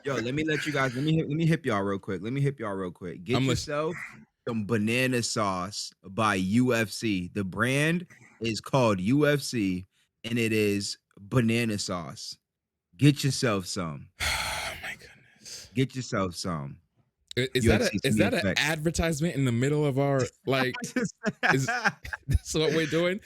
Yo, let me let you guys. Let me hip y'all real quick. Let me hip y'all real quick. Get I'm listening. yourself some banana sauce by UFC. The brand is called UFC, and it is banana sauce. Get yourself some. Oh my goodness. Get yourself some. Is that a UFC is that an CFX. advertisement in the middle of our like? Is that's what we're doing?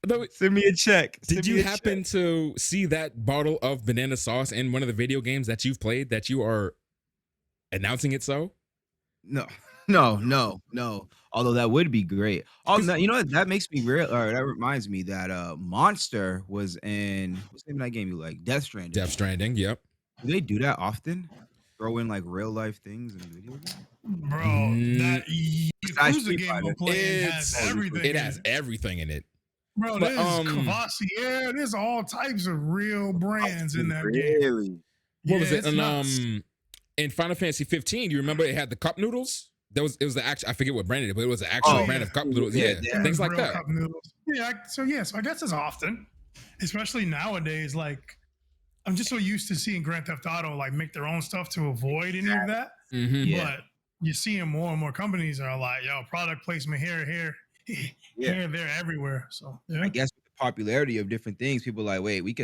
No, Send me a check. did Send you me a happen check. to see that bottle of banana sauce in one of the video games that you've played that you are announcing it so? No, no. Although that would be great. Oh, Because no, you know what? That makes me real. Or that reminds me that Monster was in what's the name of that game you like? Death Stranding. Death Stranding, yep. Do they do that often? Throw in like real life things in video games? Bro, Mm, that Besides Yakuza Street game I'm Fighter. playing has Oh, you everything it in has it. everything in it. Bro, But there's Cavassier, there's all types of real brands in that game. really? what Yeah, was it? it's And nuts. in Final Fantasy 15, you remember it had the cup noodles? It was the actual, I forget what brand it is, but it was the Oh actual Oh, brand yeah, of cup noodles. yeah, Yeah, yeah. things there's like real that. cup noodles. Yeah, so I guess it's often, especially nowadays. Like I'm just so used to seeing Grand Theft Auto like make their own stuff to avoid any of that. Mm-hmm. Yeah, But you're seeing more and more companies are like, yo, product placement here, yeah. there, everywhere. So I yeah, guess with the popularity of different things, people are like, wait, we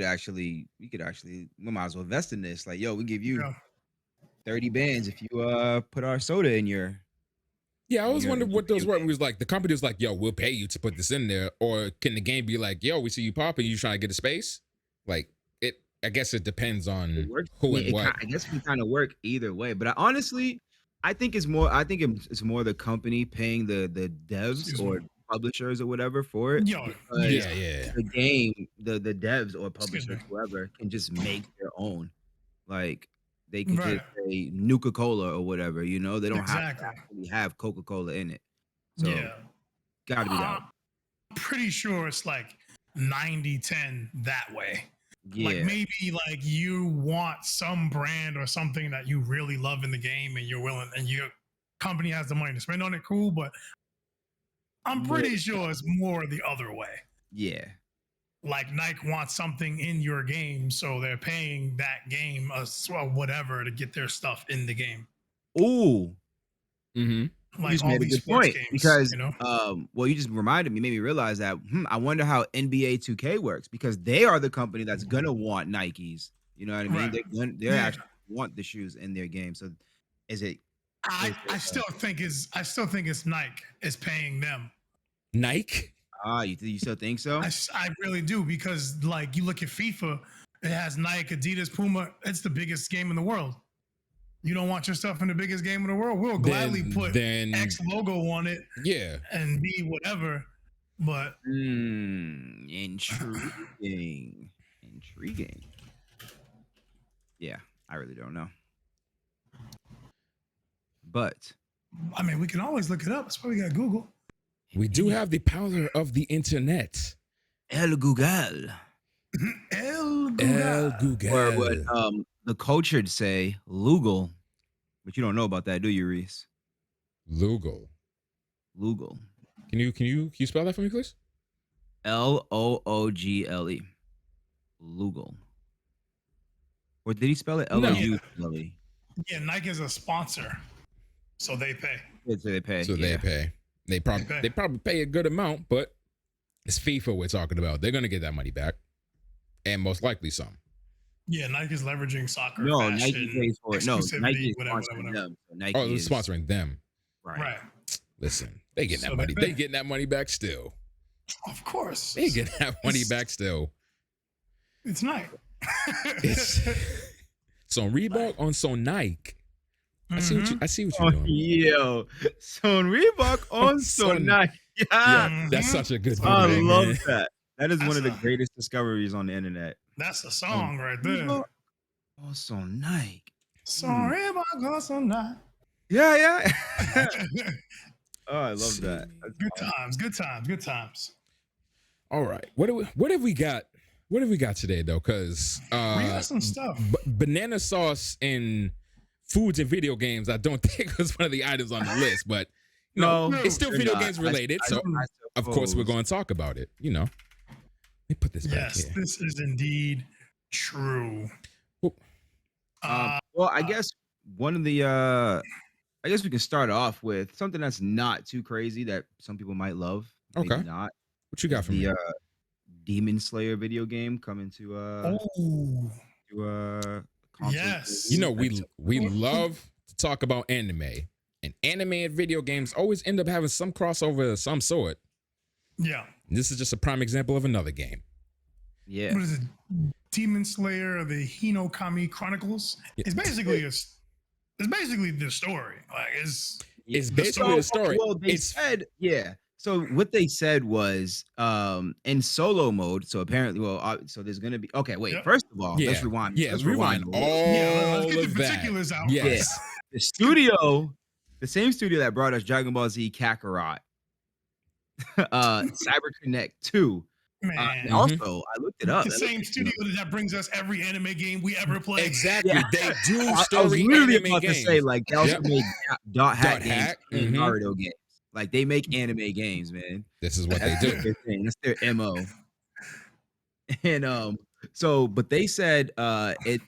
might as well invest in this. Like, yo, we give you yeah. 30 bands if you put our soda in your Yeah, I always wondered what those video were. It game. was like the company was like, "Yo, we'll pay you to put this in there," or can the game be like, "Yo, we see you popping, you trying to get a space?" Like it. I guess it depends It on works. I who mean, and what. I guess it can kind of work either way. But honestly, I think it's more the company paying the devs Excuse me. or publishers or whatever for it Yo, because Yeah, yeah. the game, the devs or excuse me. publishers, whoever, can just make their own. Like they could just Right. say Nuka Cola or whatever. You know, they don't have to Exactly. actually have Coca Cola in it. So Yeah. got to be that way. I'm pretty sure it's like 90-10 that way. Like Yeah. maybe like you want some brand or something that you really love in the game and you're willing and your company has the money to spend on it, cool. But I'm More. pretty sure it's more the other way. Yeah. Like Nike wants something in your game, so they're paying that game or whatever to get their stuff in the game. Ooh. Mm-hmm. You Like just all made a these good sports point games, because, you know? well, you just reminded me, made me realize that I wonder how NBA 2K works because they are the company that's gonna want Nikes. You know what I mean? Right. They're Yeah. actually want the shoes in their game. So, is it? I still think it's Nike is paying them. Nike. You still think so? I really do because like you look at FIFA, it has Nike, Adidas, Puma. It's the biggest game in the world. You don't want your stuff in the biggest game in the world? We'll gladly put Then X logo on it yeah. and be whatever. But Intriguing. Intriguing. Yeah, I really don't know. But I mean, we can always look it up. That's why we got Google. We do have the power of the internet. El Google. El El Google. Or what Google. the cultured say, Lugal. But you don't know about that, do you, Reese? Lugal. Lugal. Can you spell that for me, please? Loogle. Lugal. Or did he spell it No. L-O-U-G-L-E? Yeah, Nike is a sponsor, so they pay. So they pay. So yeah. they pay. They probably pay a good amount, but it's FIFA we're talking about. They're gonna get that money back, and most likely some. Yeah, Nike is leveraging soccer. No, fashion, Nike pays for it. No, exclusivity, Nike is whatever. sponsoring them. So Oh, Nike they're is sponsoring them. Right. Listen, they getting that So money. they pay. They getting that money back still. Of course. They getting that money back still. It's Nike. It's so Reebok on so Nike. I see what you're doing. Yo, so Reebok on so Son- Nike. Yeah, that's such a good I video, love man. that. That is That's one of the a- greatest discoveries on the internet. That's the song right there. Reebok on so Nike. Sorry about going so Nike. Yeah. Oh, I love that. That's Good awesome. times. Good times. All right, what have we got? What have we got today though? Because We got some stuff. banana sauce in foods and video games, I don't think was one of the items on the list, but No, it's still they're video not. games related. So of course we're suppose. going to talk about it. Let me put this back Yes, here. this is indeed true. Well, I guess one of the I guess we can start off with something that's not too crazy that some people might love, maybe Okay. not. What you got Is for the me? Demon Slayer video game coming Oh, to consoles You yes. know, maybe? we love to talk about anime, and anime and video games always end up having some crossover of some sort. Yeah. And this is just a prime example of another game. Yeah. What is it? Demon Slayer, the Hinokami Chronicles. Yeah. It's basically it's basically the story. Like it's Yeah. It's the basically story. a story. Well, they It's said, yeah. So what they said was, in solo mode. So apparently, well, so there's gonna be. Okay, wait. Yep. First of all, yeah, yeah. Let's rewind Rewind a little. Yeah. Let's all get the of that. particulars out Yeah, first. Yes. the studio, the same studio that brought us Dragon Ball Z Kakarot, Cyber Connect 2. And Man. also, I looked it up. The That looks same studio that brings us every anime game we ever play. Exactly. Yeah. They do I was story literally anime about to games. say, like, they also Yep. made Dot Hack Dot games Hack. and Mhm. Naruto games. Like, they make anime games, man. This is what they That's do. their thing. That's their MO. And so but they said it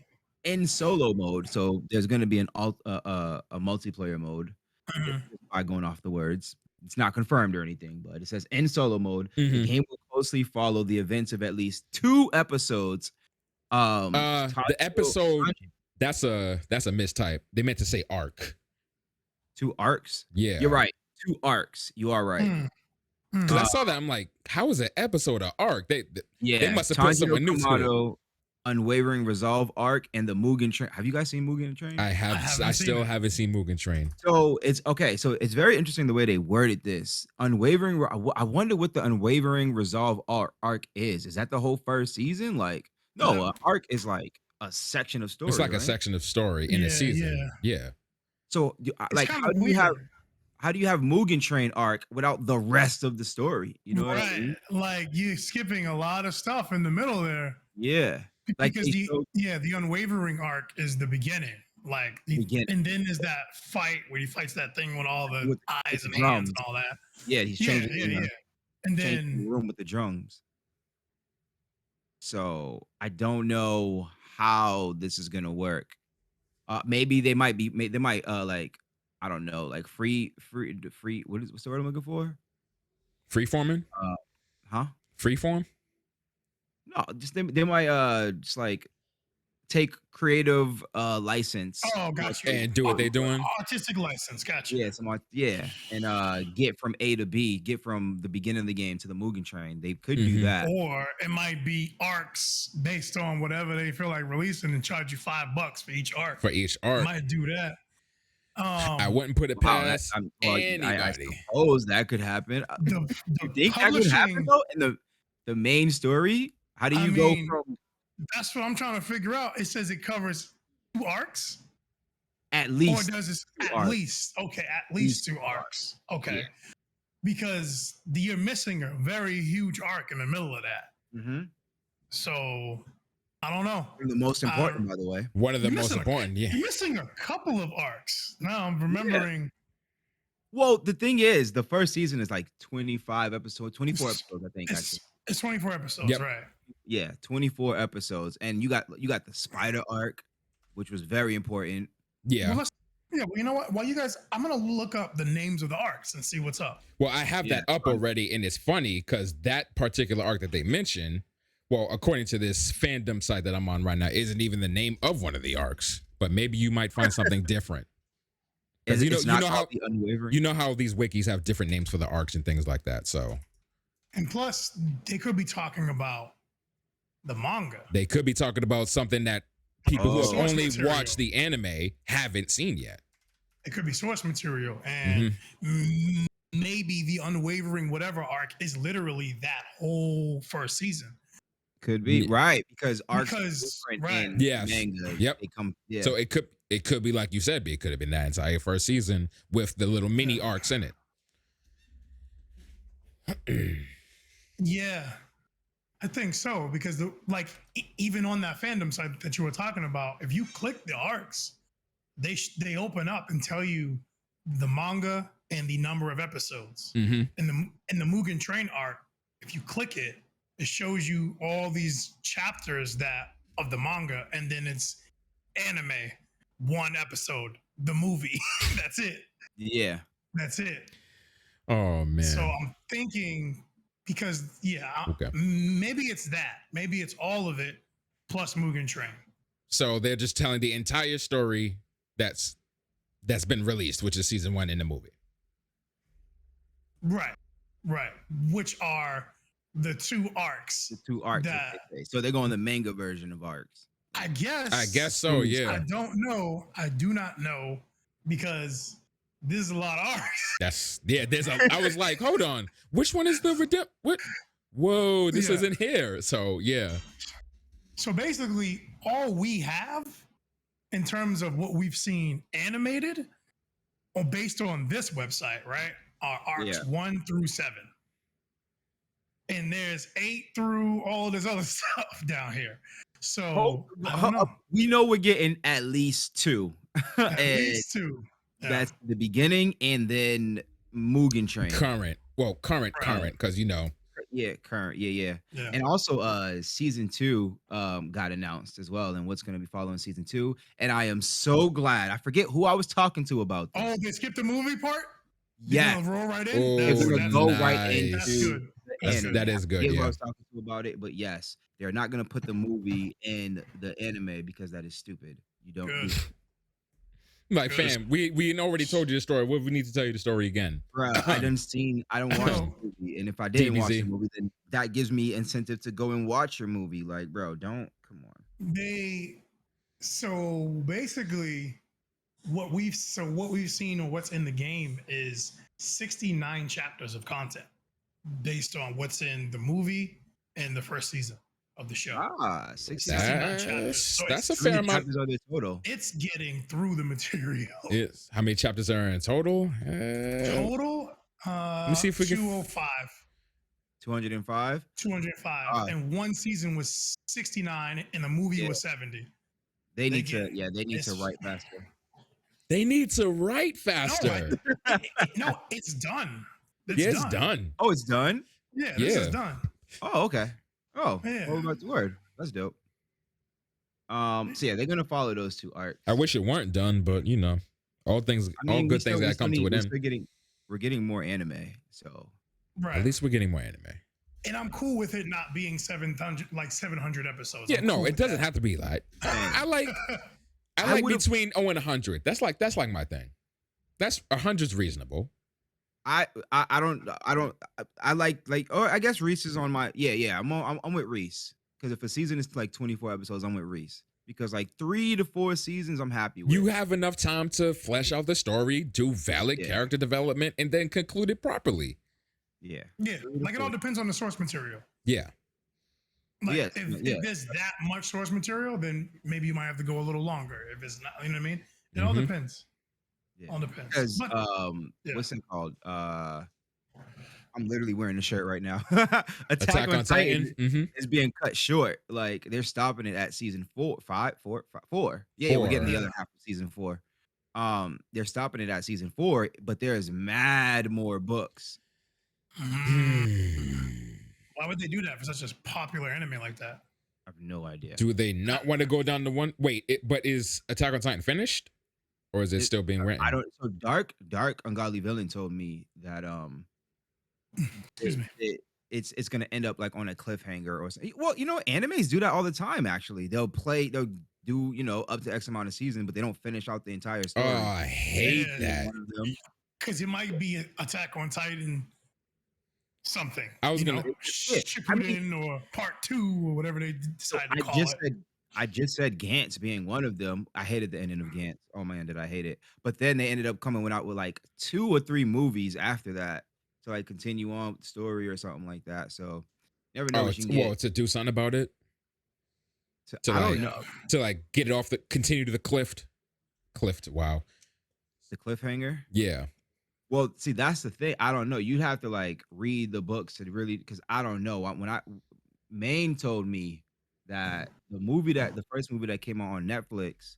in solo mode. So there's gonna be a multiplayer mode Mhm. by going off the words. It's not confirmed or anything, but it says in solo mode, the Mhm. game will closely follow the events of at least 2 episodes. The episode that's a mistype. They meant to say arc. 2 arcs. Yeah. You're right. 2 arcs. You are right. Mm. Mm. Because I saw that, I'm like, how is an episode an arc? They Yeah, must have put Tanjiro someone new to it. Kamado, Unwavering Resolve arc, and the Mugen Train. Have you guys seen Mugen Train? I haven't seen still it. haven't seen Mugen Train. So it's okay. So it's very interesting the way they worded this. Unwavering. I wonder what the Unwavering Resolve arc is. Is that the whole first season? Like, no, No. an arc is like a section of story. It's like a right? section of story in a Yeah, season. Yeah. So, It's like, kind how of do you weird. have Mugen Train arc without the rest of the story? You know what I Right. mean? Like you're skipping a lot of stuff in the middle there. Yeah. Like Because they showed the unwavering arc is the beginning. Like Beginning. and then there's that fight where he fights that thing with all the With eyes the and hands drums. and all that. Yeah, he's Yeah, changing. yeah, yeah. And Changing the then room with the drums. So I don't know how this is gonna work. Maybe they might like, I don't know, like free. What's the word I'm looking for? Freeforming? Uh, huh? Freeform? No, just they might just like take creative license. oh, got you. And do what they doing? Artistic license, got you. Yeah, and get from A to B, get from the beginning of the game to the Mugen Train. They could do Mhm. that. Or it might be arcs based on whatever they feel like releasing and charge you $5 for each arc. For each arc. Might do that. I wouldn't put it Wow, past I anybody. suppose that could happen. The You think that could happen publishing, though in the main story? How do I you go mean, from that's what I'm trying to figure out. It says it covers 2 arcs, at or least does it 2 at arcs? least? Okay, at least 2 arcs. Okay, Yeah. because you're missing a very huge arc in the middle of that. Mhm. So I don't know. The most important, by the way. One of the You're most missing important, yeah. You're missing a couple of arcs. Now I'm remembering. Well, the thing is, the first season is like 25 episodes, 24 episodes, I think. Actually, It's 24 episodes, Yep. right? yeah, 24 episodes, and you got the spider arc, which was very important. Yeah. Well, you know what? While you guys, I'm gonna look up the names of the arcs and see what's up. Well, I have Yeah, that up already, and it's funny because that particular arc that they mentioned, well, according to this fandom site that I'm on right now, isn't even the name of one of the arcs. But maybe you might find something different. Because It's not called the Unwavering. you know how these wikis have different names for the arcs and things like that. So And plus, they could be talking about the manga. they could be talking about something that people who Oh. have only Material. watched the anime haven't seen yet. It could be source material, and maybe the unwavering whatever arc is literally that whole first season. Could be Yeah. right because arcs are Because- different right. in Yes. manga. Yep. They come. Yeah. So it could be like you said, it could have been that entire first season with the little mini arcs in it. Yeah, I think so because even on that fandom site that you were talking about, if you click the arcs, they open up and tell you the manga and the number of episodes. Mm-hmm. In the Mugen Train arc, if you click it, it shows you all these chapters of the manga, and then anime, one episode, the movie. That's it. Yeah. That's it. Oh man. So I'm thinking because Okay. maybe it's that. Maybe it's all of it plus Mugen Train. So they're just telling the entire story that's been released, which is season 1 in the movie. Right. Right. Which are the 2 arcs. The 2 arcs. That, so they're going the manga version of arcs. I guess so, yeah. I don't know. I do not know because there's a lot of arcs. I was like, hold on. Which one is the what? Whoa, this Yeah. isn't here. So yeah. So basically, all we have in terms of what we've seen animated or based on this website, right, are arcs 1 through 7. And there's 8 through all this other stuff down here. So I don't know. We know we're getting at least 2. At least 2. Yeah. That's the beginning, and then Mugen Train. Current, because Yeah, current. Yeah. Yeah. And also season 2 got announced as well, and what's going to be following season 2. And I am so glad. I forget who I was talking to about this. Oh, they skipped the movie part? Yeah. They're gonna roll right in? Oh, That's They're gonna go right nice. into That's good. That is good. I forget who I Yeah. was talking to about it, but yes, they're not going to put the movie in the anime because that is stupid. You don't do Good. it. Like, Good. fam, we already told you the story. What we need to tell you the story again? Bruh, I don't watch the know. movie, and if I didn't watch DBZ. the movie, then that gives me incentive to go and watch your movie. Like, bro, come on. So basically what we've seen or what's in the game is 69 chapters of content based on what's in the movie and the first season of the show. 69 chapters. So That's a it's- fair How many amount. chapters are there total? It's getting through the material. Yes. How many chapters are in total? Total Let me see if we can- 205. 205. 205. Ah. And one season was 69 and the movie Yeah. was 70. They need get- to write faster. They need to write faster. No, it's done. It's done. Oh, it's done? Yeah, this is Yeah. done. Oh, okay. Oh, Yeah. oh, that's word. That's dope. So yeah, they're gonna follow those 2 arcs. I wish it weren't done, but all good we things that come to an end. We're getting more anime, so Right. At least we're getting more anime. And I'm cool with it not being 700 episodes. Yeah, I'm no, cool it with doesn't that. have to be like. I like I would've- between 0 and 100. That's like my thing. That's 100's reasonable. I like or I guess Reese is on my I'm with Reese, because if a season is like 24 episodes, I'm with Reese, because like 3 to 4 seasons I'm happy with. You have enough time to flesh out the story, do valid Yeah. character development, and then conclude it properly. Yeah. Yeah, like it all depends on the source material. Yeah. Like Yes, if yeah. there's that much source material, then maybe you might have to go a little longer. If it's not, you know what I mean? It all Mhm. depends. Yeah. All depends. Because But- yeah. what's it called? I'm literally wearing the shirt right now. Attack on Titan. Mm-hmm. is being cut short. Like they're stopping it at season 4. Yeah, we're getting the other half of season 4. They're stopping it at season 4, but there's mad more books. Mhm. Why would they do that for such a popular anime like that? I have no idea. Do they not want to go down to one? Wait, but is Attack on Titan finished, or is it still being written? I don't. So Dark Ungodly Villain told me that Excuse me. it's gonna end up like on a cliffhanger or something. Well, animes do that all the time. Actually, they'll do up to X amount of season, but they don't finish out the entire Oh, story. I hate Yeah. that. One of them. Because it might be Attack on Titan something. I was gonna- Shippuden or Part 2 or whatever they decide to call it. I just said Gantz being one of them. I hated the ending of Gantz. Oh man, did I hate it! But then they ended up coming out with like 2 or 3 movies after that to like continue on with the story or something like that. So never know what you can get. to do something about it, to I like- don't know. to like get it off continue to the cliff. Wow. The cliffhanger. Yeah. Well, see, that's the thing. I don't know. You'd have to like read the books to really, because I don't know. Maine told me that the first movie that came out on Netflix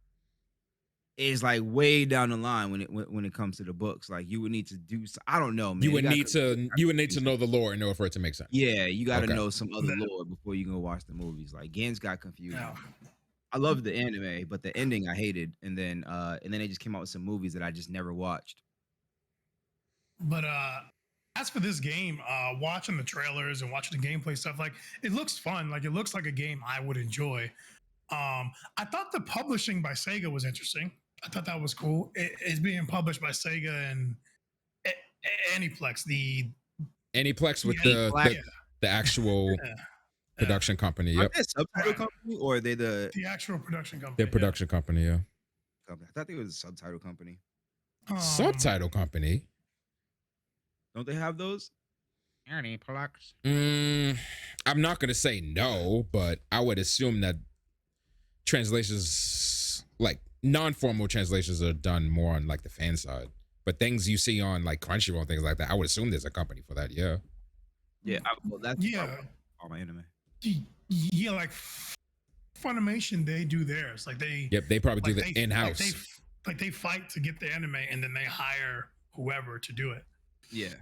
is like way down the line when it comes to the books. Like you would need to do. I don't know, man. You would need to know the lore in order for it to make sense. Yeah, you got to Okay. know some other lore before you can go watch the movies. Like Gans got confused. Yeah. I love the anime, but the ending I hated, and then they just came out with some movies that I just never watched. But as for this game, watching the trailers and watching the gameplay stuff, like it looks fun. Like it looks like a game I would enjoy. I thought the publishing by Sega was interesting. I thought that was cool. It's being published by Sega and Aniplex, Aniplex with Aniplex. the actual production company. Are Yep. they a subtitle company or are they the actual production company. Their production company, yeah. company? I thought they was a subtitle company. Subtitle company. Don't they have those? Aniplex. I'm not gonna say no, but I would assume that translations, like non-formal translations, are done more on like the fan side. But things you see on like Crunchyroll and things like that, I would assume there's a company for that. Yeah. Yeah. Well, that's all my anime. Yeah, like Funimation, they do theirs. Like they. Yep. They probably do like the in-house. Like they fight to get the anime, and then they hire whoever to do it. Yeah.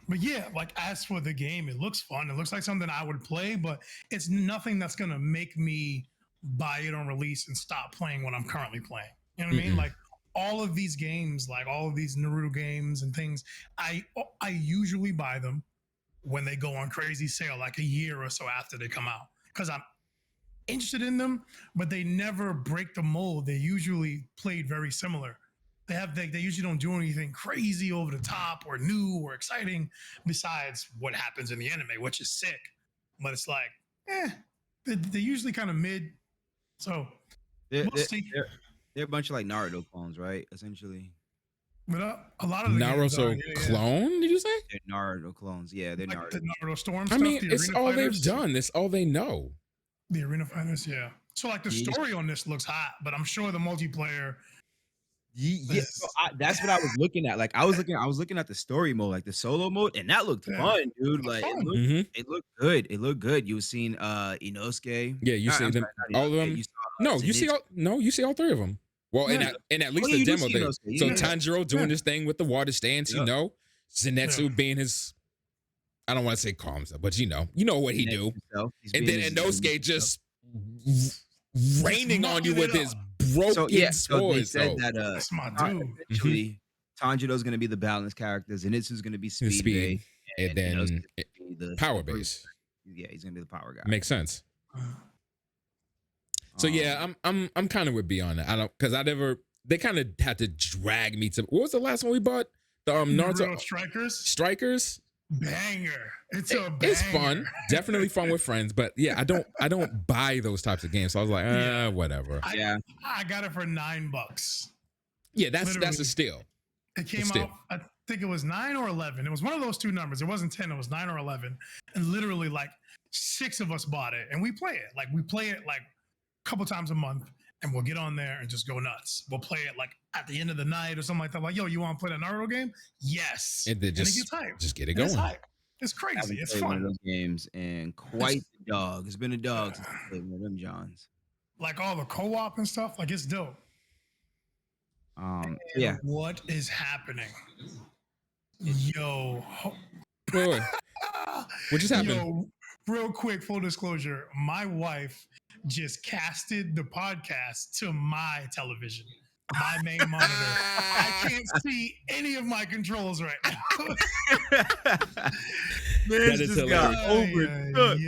But yeah, like as for the game, it looks fun. It looks like something I would play, but it's nothing that's gonna make me buy it on release and stop playing what I'm currently playing. You know what I mean? Like all of these games, like all of these Naruto games and things, I usually buy them when they go on crazy sale, like a year or so after they come out, because I'm interested in them, but they never break the mold. They usually played very similar. They usually don't do anything crazy over the top or new or exciting besides what happens in the anime, which is sick. But it's like, they're usually kind of mid. So They're a bunch of like Naruto clones, right? Essentially. But a lot of the Naruto clone, did you say? They're Naruto clones. Yeah, they're like Naruto. the Naruto Storm I stuff. mean, the it's Arena all Fighters, they've done. It's all they know. The Arena Fighters, yeah. So like the story on this looks hot, but I'm sure the multiplayer. Yeah, so that's what I was looking at. Like I was looking at the story mode, like the solo mode, and that looked fun, dude. Like it looked good. It looked good. You seen Inosuke? Yeah, you see them. All of them. You see all three of them. Well, in at least the demo, so Tanjiro doing this thing with the water stance, you know, Zenitsu being his, I don't want to say calm himself, but you know what he do, and then Inosuke just raining on you with his broken so they swords. said that that's my dude. Eventually, Tanjiro's gonna be the balance character, Zenitsu's gonna be speed, and then the power base. Yeah, he's gonna be the power guy. Makes sense. So yeah, I'm kind of with B on that. I don't, because they kind of had to drag me to. What was the last one we bought? The Naruto Strikers. Banger. It's a banger. It's fun. Definitely fun with friends. But yeah, I don't buy those types of games. So I was like, whatever. I got it for $9. Yeah, that's a steal. It came out, I think it was 9 or 11. It was one of those two numbers. It wasn't 10, it was 9 or 11. And literally like 6 of us bought it. And we play it. Like we play it like a couple times a month. And we'll get on there and just go nuts. We'll play it like at the end of the night or something like that. Like, yo, you want to play that Naruto game? Yes. And then just get it going. It's crazy. It's fun. One of those games and quite the dog. It's been a dog since I played one of them Johns. Like all the co-op and stuff. Like it's dope. Yeah. What is happening? Yo. What just happened? Yo, real quick, full disclosure. My wife just casted the podcast to my television, my main monitor. I can't see any of my controls right now. Man, just got overtook.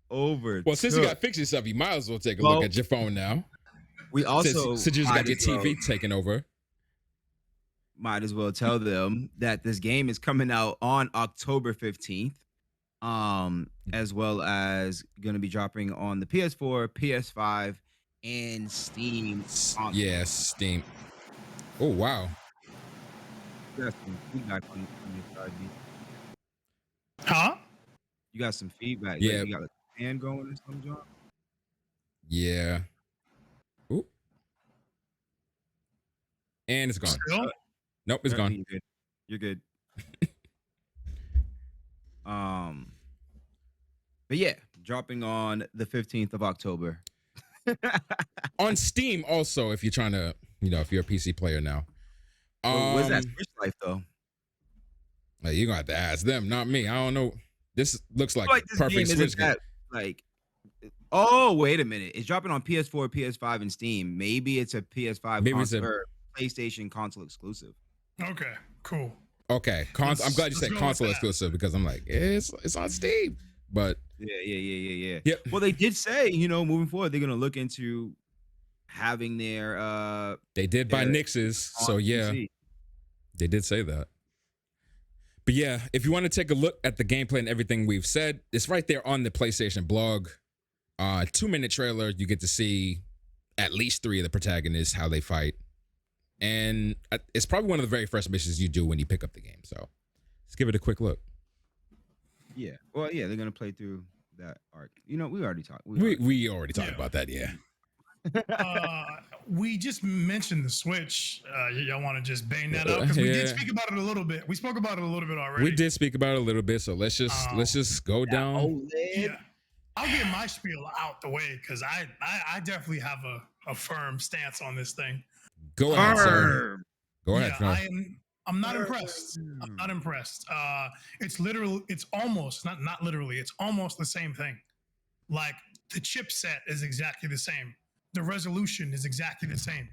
Overtook. Well, since you got to fix yourself, you might as well take a look at your phone now. We also since you just got your TV taken over. Might as well tell them that this game is coming out on October 15th. As well as going to be dropping on the PS4, PS5, and Steam. Yes, Steam. Oh, wow. You got some feedback on your side, B. Huh? You got some feedback. Yeah. Like you got a fan going or something, John? Yeah. Ooh. And it's gone. Still? Nope, it's gone. You're good. But yeah, dropping on the 15th of October. On Steam also, if you're trying to, if you're a PC player now. What's that Switch Life though? You're gonna have to ask them, not me. I don't know. This looks like this perfect game Switch game. like Oh, wait a minute. It's dropping on PS4, PS5, and Steam. Maybe it's a PS5 Maybe it's console a or PlayStation console exclusive. Okay, cool. okay. I'm glad you Let's said go with console that. exclusive because I'm like, it's on Steam. But Yeah. yep, Well, they did say, moving forward, they're gonna look into having they did buy their Nix's, on so yeah, PC. they did say that. But yeah, if you want to take a look at the gameplay and everything we've said, it's right there on the PlayStation blog. 2-minute trailer, you get to see at least 3 of the protagonists, how they fight. And it's probably one of the very first missions you do when you pick up the game. So let's give it a quick look. Yeah. Well, yeah, they're gonna play through that arc. We already talked. We already talked Yeah. about that, yeah. We just mentioned the Switch. Y'all want to just bang that up because we did Yeah. speak about it a little bit. We spoke about it a little bit already. We did speak about it a little bit, so let's just go down. OLED. Yeah, I'll get my spiel out the way because I definitely have a firm stance on this thing. Go ahead, sir. Arr. Go ahead. Yeah, I'm not impressed. I'm not impressed. It's almost not literally. It's almost the same thing. Like the chipset is exactly the same. The resolution is exactly the same.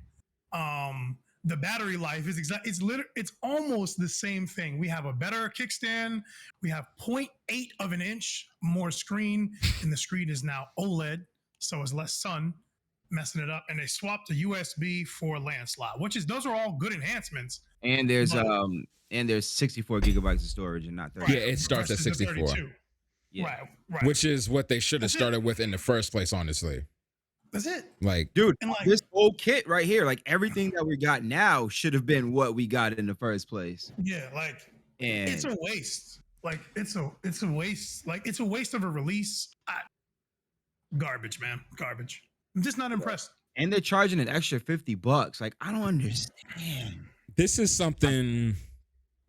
The battery life is it's almost the same thing. We have a better kickstand. We have 0.8 of an inch more screen, and the screen is now OLED, so it's less sun messing it up. And they swapped the USB for LAN slot, those are all good enhancements. And there's But- there's 64 gigabytes of storage and not 30. Yeah, it starts at versus the 64. 32. Yeah. Right. Which is what they should have That's it. started with in the first place, honestly. That's it. Like, Dude, And like, this whole kit right here, like everything that we got now should have been what we got in the first place. yeah, like And it's a waste. Like it's a waste. Like it's a waste of a release. Garbage, man. Garbage. I'm just not impressed. and they're charging an extra $50. Like, I don't understand. this is something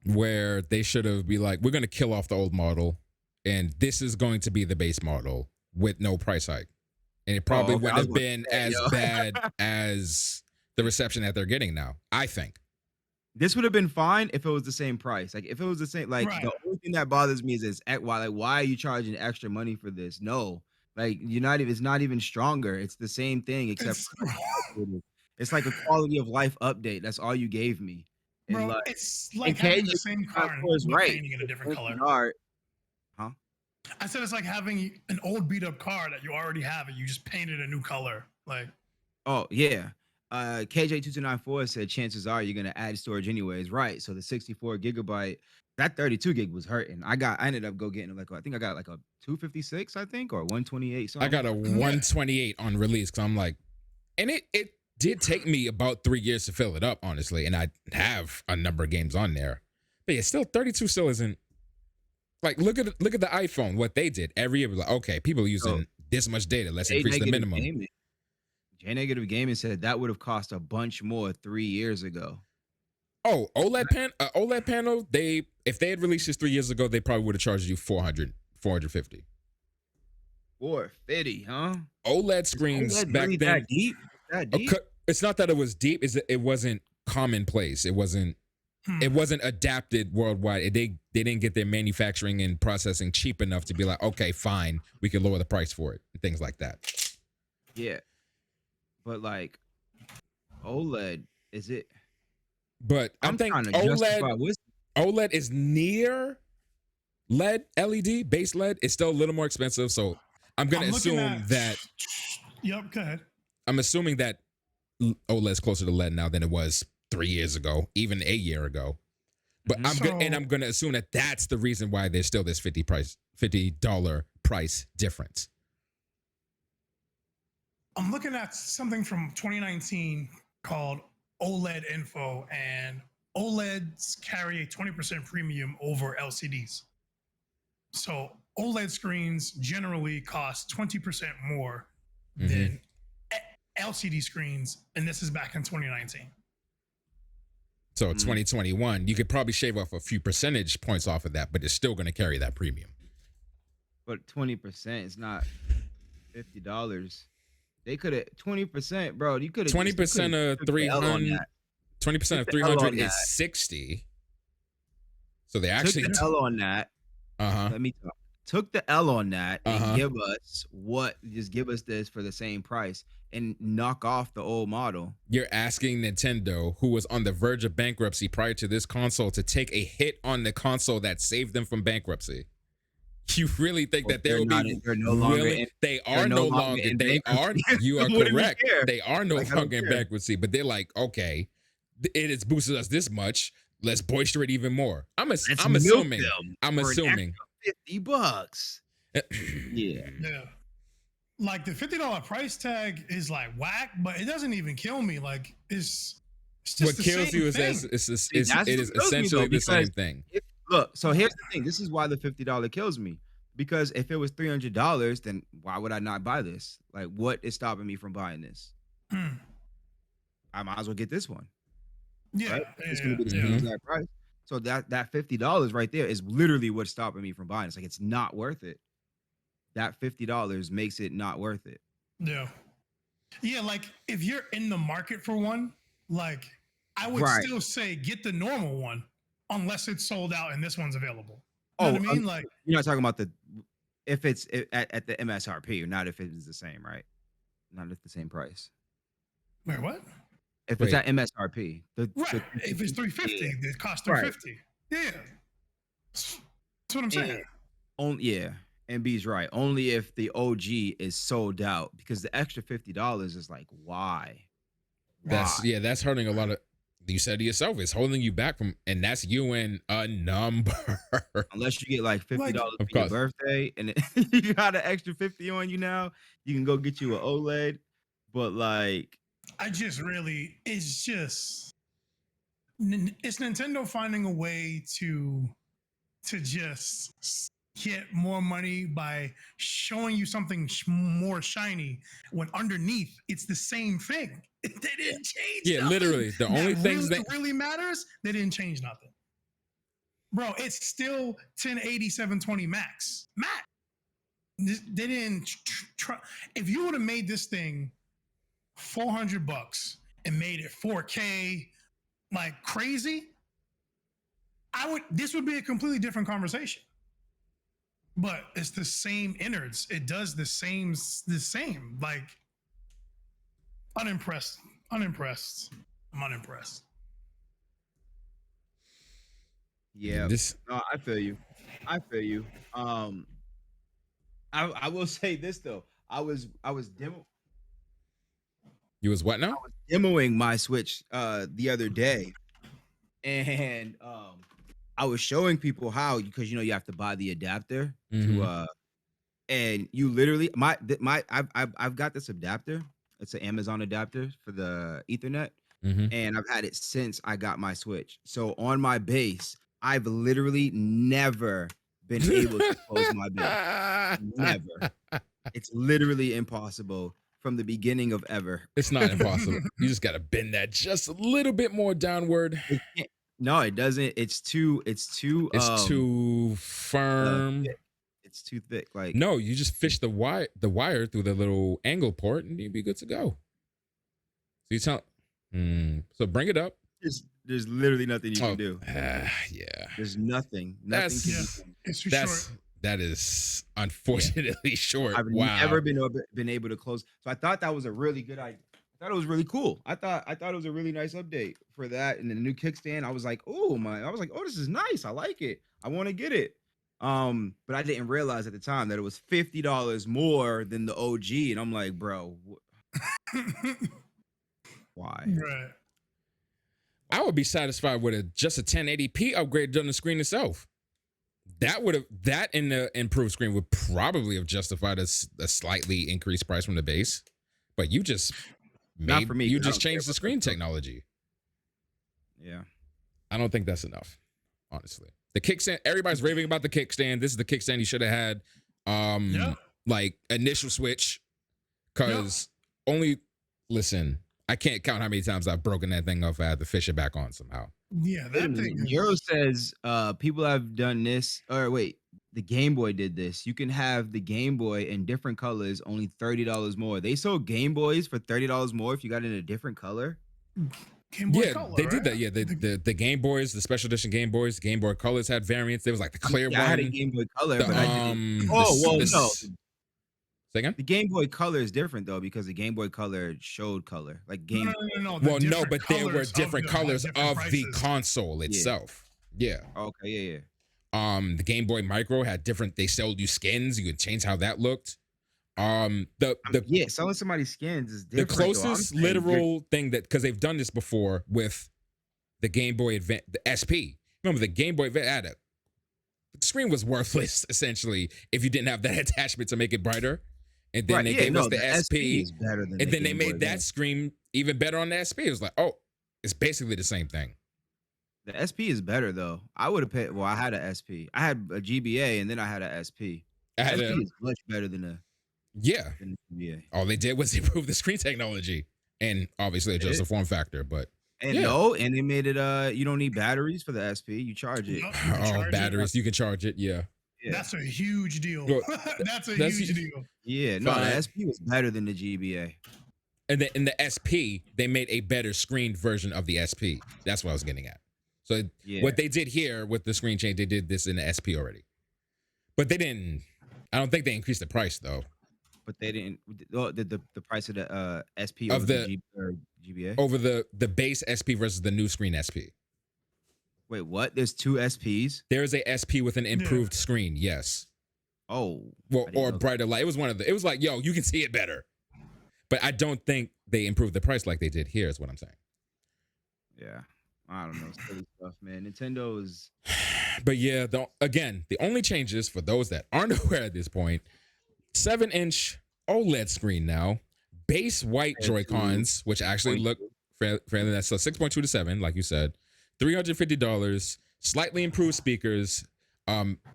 where they should have be like, we're going to kill off the old model, and this is going to be the base model with no price hike. And it probably okay. wouldn't I was have gonna been say, as yo. bad as the reception that they're getting now, I think. This would have been fine if it was the same price. Like, if it was the same, like Right. the only thing that bothers me is why are you charging extra money for this? No, like it's not even stronger. It's the same thing except it's like a quality of life update. That's all you gave me. And Bro, like, it's like and having the KJ same car and was right. painting in a different color. Art. I said it's like having an old beat up car that you already have and you just painted a new color. Like, Oh yeah. KJ2294 said chances are you're gonna add storage anyways, right? So the 64 gigabyte, that 32 gig was hurting. I ended up getting like I think I got like a 256, I think, or 128. Something. I got a 128 on release because I'm like, and it did take me about 3 years to fill it up, honestly, and I have a number of games on there. But yeah, still 32 still isn't. Like, look at the iPhone, what they did every year was like, okay, people are using this much data, let's increase the minimum. J Negative Gaming said that would have cost a bunch more 3 years ago. Oh, OLED panel, if they had released this 3 years ago, they probably would have charged you 400, 450. 450, huh? OLED screens OLED back really then. that deep? That deep? It's not that it was deep, it wasn't commonplace. It wasn't adapted worldwide. They didn't get their manufacturing and processing cheap enough to be like, okay, fine, we can lower the price for it, and things like that. Yeah. But like OLED, is it? But I think trying to justify OLED is near LED, base LED. It's still a little more expensive, so I'm gonna assume that. Yep, go ahead. I'm assuming that OLED's closer to LED now than it was 3 years ago, even a year ago. But I'm gonna assume that that's the reason why there's still this $50 price difference. I'm looking at something from 2019 called OLED Info, and OLEDs carry a 20% premium over LCDs. So OLED screens generally cost 20% more than LCD screens, and this is back in 2019. So 2021, you could probably shave off a few percentage points off of that, but it's still going to carry that premium. But 20% is not $50. They could have 20%, bro. You could have 20% of 300. 20% of 300 is 60. So they actually took the L on that. Uh-huh. Let me talk. took the L on that and Uh-huh. give us this for the same price and knock off the old model. You're asking Nintendo, who was on the verge of bankruptcy prior to this console, to take a hit on the console that saved them from bankruptcy. You really think Well, that they will be they're no longer really? in They they're are no no longer longer. in They are. bankruptcy. You are So what do we correct. care? They are no Like, I don't longer in care. bankruptcy, but they're like, okay, it has boosted us this much. Let's boister it even more. Let's I'm milk assuming. them I'm for an assuming. extra $50. Yeah. Yeah. Like the $50 price tag is like whack, but it doesn't even kill me. Like it's just What the kills same you is thing. See, that's it what is kills me though, essentially the because same thing. look, so here's the thing. This is why the $50 kills me. Because if it was $300, then why would I not buy this? Like, what is stopping me from buying this? Hmm. I might as well get this one, Yeah, right? It's gonna yeah, be the same yeah, Mhm. exact price. So that $50 right there is literally what's stopping me from buying. It's like it's not worth it. That $50 makes it not worth it. yeah. Yeah, like if you're in the market for one, like I would Right. still say get the normal one unless it's sold out and this one's available. You know Oh, what I mean? Like, you're not talking about the if it's at the MSRP, or not if it is the same, right? Not at the same price. wait, what? If it's Wait, at MSRP, the Right. If it's 350, yeah, 350, it costs right. 350. Yeah. That's what I'm And saying. yeah, and B's right. Only if the OG is sold out, because the extra $50 is like, why? Why? that's hurting a lot of. You said it yourself. It's holding you back from, and that's you in a number. Unless you get like Like $50 Of for your course. birthday, and you got an extra 50 on you now, you can go get you an OLED. But like, I just really it's just it's Nintendo finding a way to just get more money by showing you something more shiny when underneath it's the same thing. They yeah, didn't change Yeah, nothing. literally. The That only things really that really matters. They didn't change nothing, bro. It's still 1080 720 max. Max. They didn't try. If you would have made this thing $400 and made it 4K like crazy, this would be a completely different conversation. But it's the same innards. It does the same. Like unimpressed. Unimpressed. I'm unimpressed. yeah. this No, I feel you. I feel you. I will say this though. you was what now? Demoing my Switch the other day, and I was showing people how, because you have to buy the adapter to Mm-hmm. and you literally I've got this adapter. It's an Amazon adapter for the Ethernet, Mm-hmm. and I've had it since I got my Switch. So on my base, I've literally never been able to close my base. Never. It's literally impossible from the beginning of ever. It's not impossible. You just got to bend that just a little bit more downward. It can't, no, it doesn't. It's too It's too thick. firm. It's too thick. Like No, you just fish the wire through the little angle port, and you'd be good to go. So you tell. So bring it up. there's literally nothing you Oh, can do. yeah. There's nothing. Nothing That's can Yeah. be done. It's too That's short. that is Yeah. unfortunately short. I've Wow. never been able to close. So I thought that was a really good idea. I thought it was really cool. I thought it was a really nice update for that, and then the new kickstand. I was like, oh my! I was like, oh, this is nice. I like it. I want to get it. But I didn't realize at the time that it was $50 more than the OG, and I'm like, bro, why? Right. I would be satisfied with just a 1080p upgrade on the screen itself. That in the improved screen would probably have justified a slightly increased price from the base. But you just Not for me. you 'Cause I just don't care changed the about screen that stuff. technology. Yeah. I don't think that's enough, honestly. The kickstand, everybody's raving about the kickstand. This is the kickstand you should have had. Yeah. Like initial switch. Cause only listen, I can't count how many times I've broken that thing off. I had to fish it back on somehow. Yeah, Wait a that minute. thing Nero is says people have done this. Or wait, the Game Boy did this. You can have the Game Boy in different colors, only $30 more. They sold Game Boys for $30 more if you got it in a different color. Game Boy Yeah, Color, they did right? that. Yeah, the Game Boys, the special edition Game Boys, Game Boy Colors had variants. There was like the clear Yeah, I had a one, Game Boy Color, the but I didn't. the Oh well, no. say again. The Game Boy Color is different though because the Game Boy Color showed color, like No, no, Game. no, no, no. The Well, no, different but there were colors of different them had colors different of the prices. console Yeah. itself. Yeah. Okay, yeah. The Game Boy Micro had different. They sold you skins. You could change how that looked. The Yeah, selling somebody's skins is the different. Though. I'm closest saying literal thing that, because they've done this before with the Game Boy Advance, the SP. Remember the Game Boy Advance had the screen was worthless essentially if you didn't have that attachment to make it brighter. And then they gave us the SP, is better than and the then they Game Boy made that Advance. screen even better on the SP. It was like, oh, it's basically the same thing. The SP is better though. I would have paid. Well, I had a SP. I had a GBA, and then I had a SP. I had SP a is much better than yeah. the GBA. All they did was improve the screen technology and obviously adjust the form factor. But And yeah. and they made it. You don't need batteries for the SP. You charge it. Yup, you can Oh, charge it. batteries, you can charge it. Yeah. Yeah, That's a huge deal. Well, That's a that's- huge deal. yeah. No, Fine. the SP was better than the GBA. And in the SP, they made a better screened version of the SP. That's what I was getting at. So Yeah, what they did here with the screen change, they did this in the SP already. But they didn't. I don't think they increased the price though. but they didn't. The price of the SP Of over the- GBA. Over the base SP versus the new screen SP. Wait, what? There's two SPs. There is a SP with an improved screen. Yes. Oh, Well, I didn't or know brighter light. It was one of the. It was like, yo, you can see it better. But I don't think they improved the price like they did here. Is what I'm saying. that. Yeah, I don't know. Silly stuff, man. Nintendo is. But yeah, the only changes for those that aren't aware at this point: 7-inch OLED screen now, base white Joy Cons, which actually look fairly nice. So 6.2 to 7, like you said, $350, slightly improved speakers,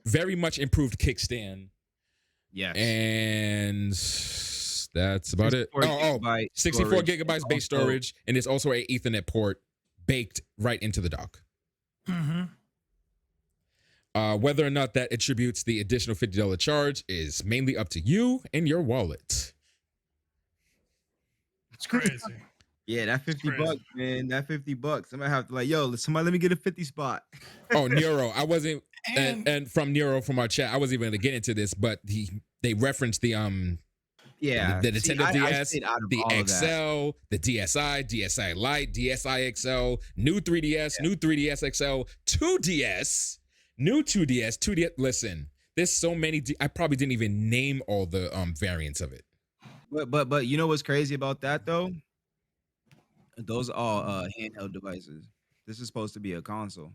very much improved kickstand, Yes. and that's about it. 64 gigabytes base storage, and there's also a Ethernet port baked right into the dock. Mm-hmm. Whether or not that attributes the additional $50 charge is mainly up to you and your wallet. It's crazy. Yeah, that 50 crazy. bucks, man. That 50 bucks. I'm gonna have to like, yo, somebody let me get a 50 spot. Oh, Nero, I wasn't, And, and from Nero from our chat, I wasn't even gonna get into this, but they referenced the Yeah, the Nintendo I DS, stayed out of the all of that. XL, the DSi, DSi Lite, DSi XL, new 3DS, new 3DS XL, 2DS, new 2DS, 2DS. Listen, there's so many. I probably didn't even name all the variants of it. But you know what's crazy about that though? Those are all handheld devices. This is supposed to be a console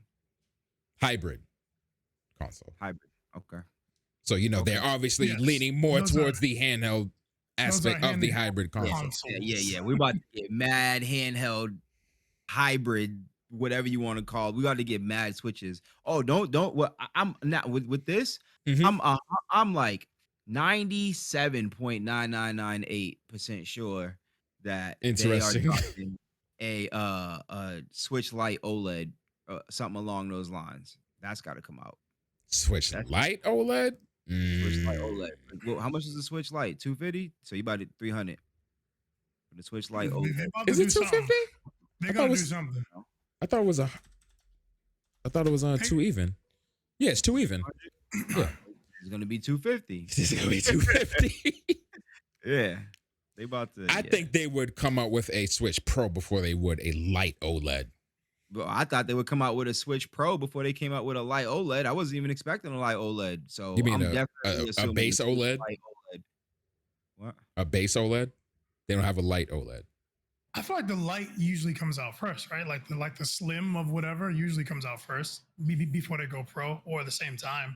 Hybrid console. hybrid. Okay. So Okay. they're obviously Yes. leaning more Those towards are- the handheld aspect of the handheld hybrid console. consoles. Yeah. We're about to get mad handheld hybrid, whatever you want to call it. We got to get mad switches. Oh, don't. Well, I'm not with this. Mhm. I'm like 97.9998% sure that they are Interesting. dropping a Switch Lite OLED, something along those lines. That's got to come out. Switch That's- Lite OLED. Switch Lite Mm. OLED. Well, how much is the Switch Lite? 250. So you about it 300 for the Switch Lite They OLED. about to Is do it 250? something. They're I thought gonna it do was- something. I thought it was on Hey. 2 even. Yeah, it's 2 even. Yeah. It's gonna be 250. It's gonna be 250. Yeah, they about to. I yeah. think they would come out with a Switch Pro before they would a light OLED. Well, I thought they would come out with a Switch Pro before they came out with a light OLED. I wasn't even expecting a light OLED. So You mean I'm a definitely assuming base a Switch OLED? Lite OLED. What? A base OLED? They don't have a light OLED. I feel like the light usually comes out first, right? Like the slim of whatever usually comes out first before they go pro or at the same time.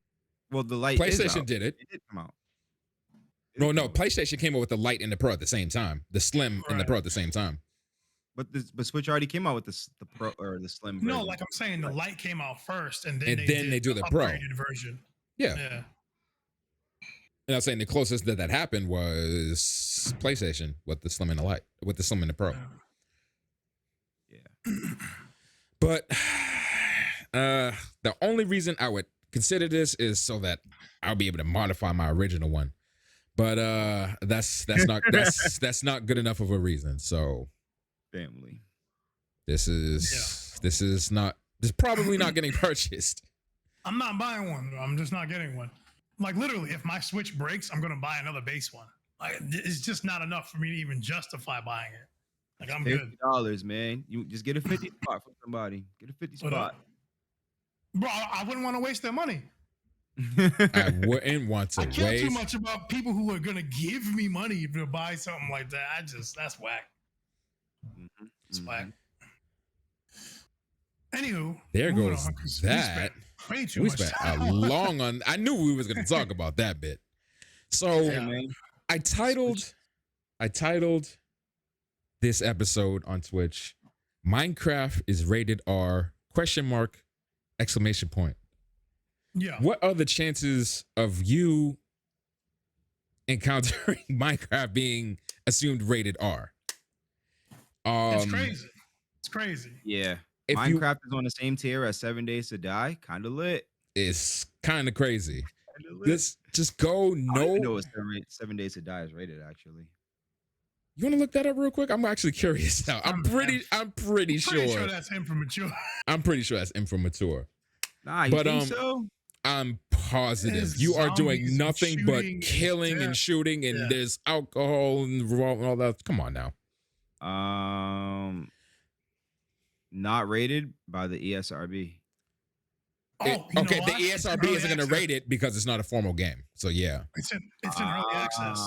Well, the light. is PlayStation out. did it. It did come out. It No, did no. come out. PlayStation came out with the light and the Pro at the same time. The Slim and the Right. Pro at the same time. But Switch already came out with the Pro or the Slim. No, version. like I'm saying, the light came out first, and then And they then they do the Pro. upgraded version. Yeah. Yeah. And I was saying the closest that happened was PlayStation with the Slim and the Light, with the Slim and the Pro. Yeah. But the only reason I would consider this is so that I'll be able to modify my original one. But that's not good enough of a reason. So Family. This is not. This is probably not getting purchased. I'm not buying one. I'm just not getting one. Like literally, if my Switch breaks, I'm gonna buy another base one. Like it's just not enough for me to even justify buying it. Like I'm good. $50, man. You just get a 50 spot from somebody. Get a 50 spot. Bro, I wouldn't want to waste their money. I wouldn't want to I care waste. too much about people who are gonna give me money to buy something like that. That's whack. It's whack. Anywho, there goes that. We spent a long on. I knew we was going to talk about that bit. So man. I titled this episode on Twitch, "Minecraft is rated R?" ? Exclamation point. Yeah. What are the chances of you encountering Minecraft being assumed rated R? It's crazy. It's crazy. Yeah. If Minecraft is on the same tier as 7 Days to Die, kind of lit. It's kind of crazy. Let's just go. I don't know what 7 Days to Die is rated. Actually, you want to look that up real quick? I'm actually curious now. I'm pretty sure that's immature. I'm pretty sure that's immature. Nah, you think so? I'm positive you are doing nothing but killing and shooting, and there's alcohol involved and all that. Come on now. Not rated by the ESRB. Okay, the ESRB isn't going to rate it because it's not a formal game. So yeah, it's in early access.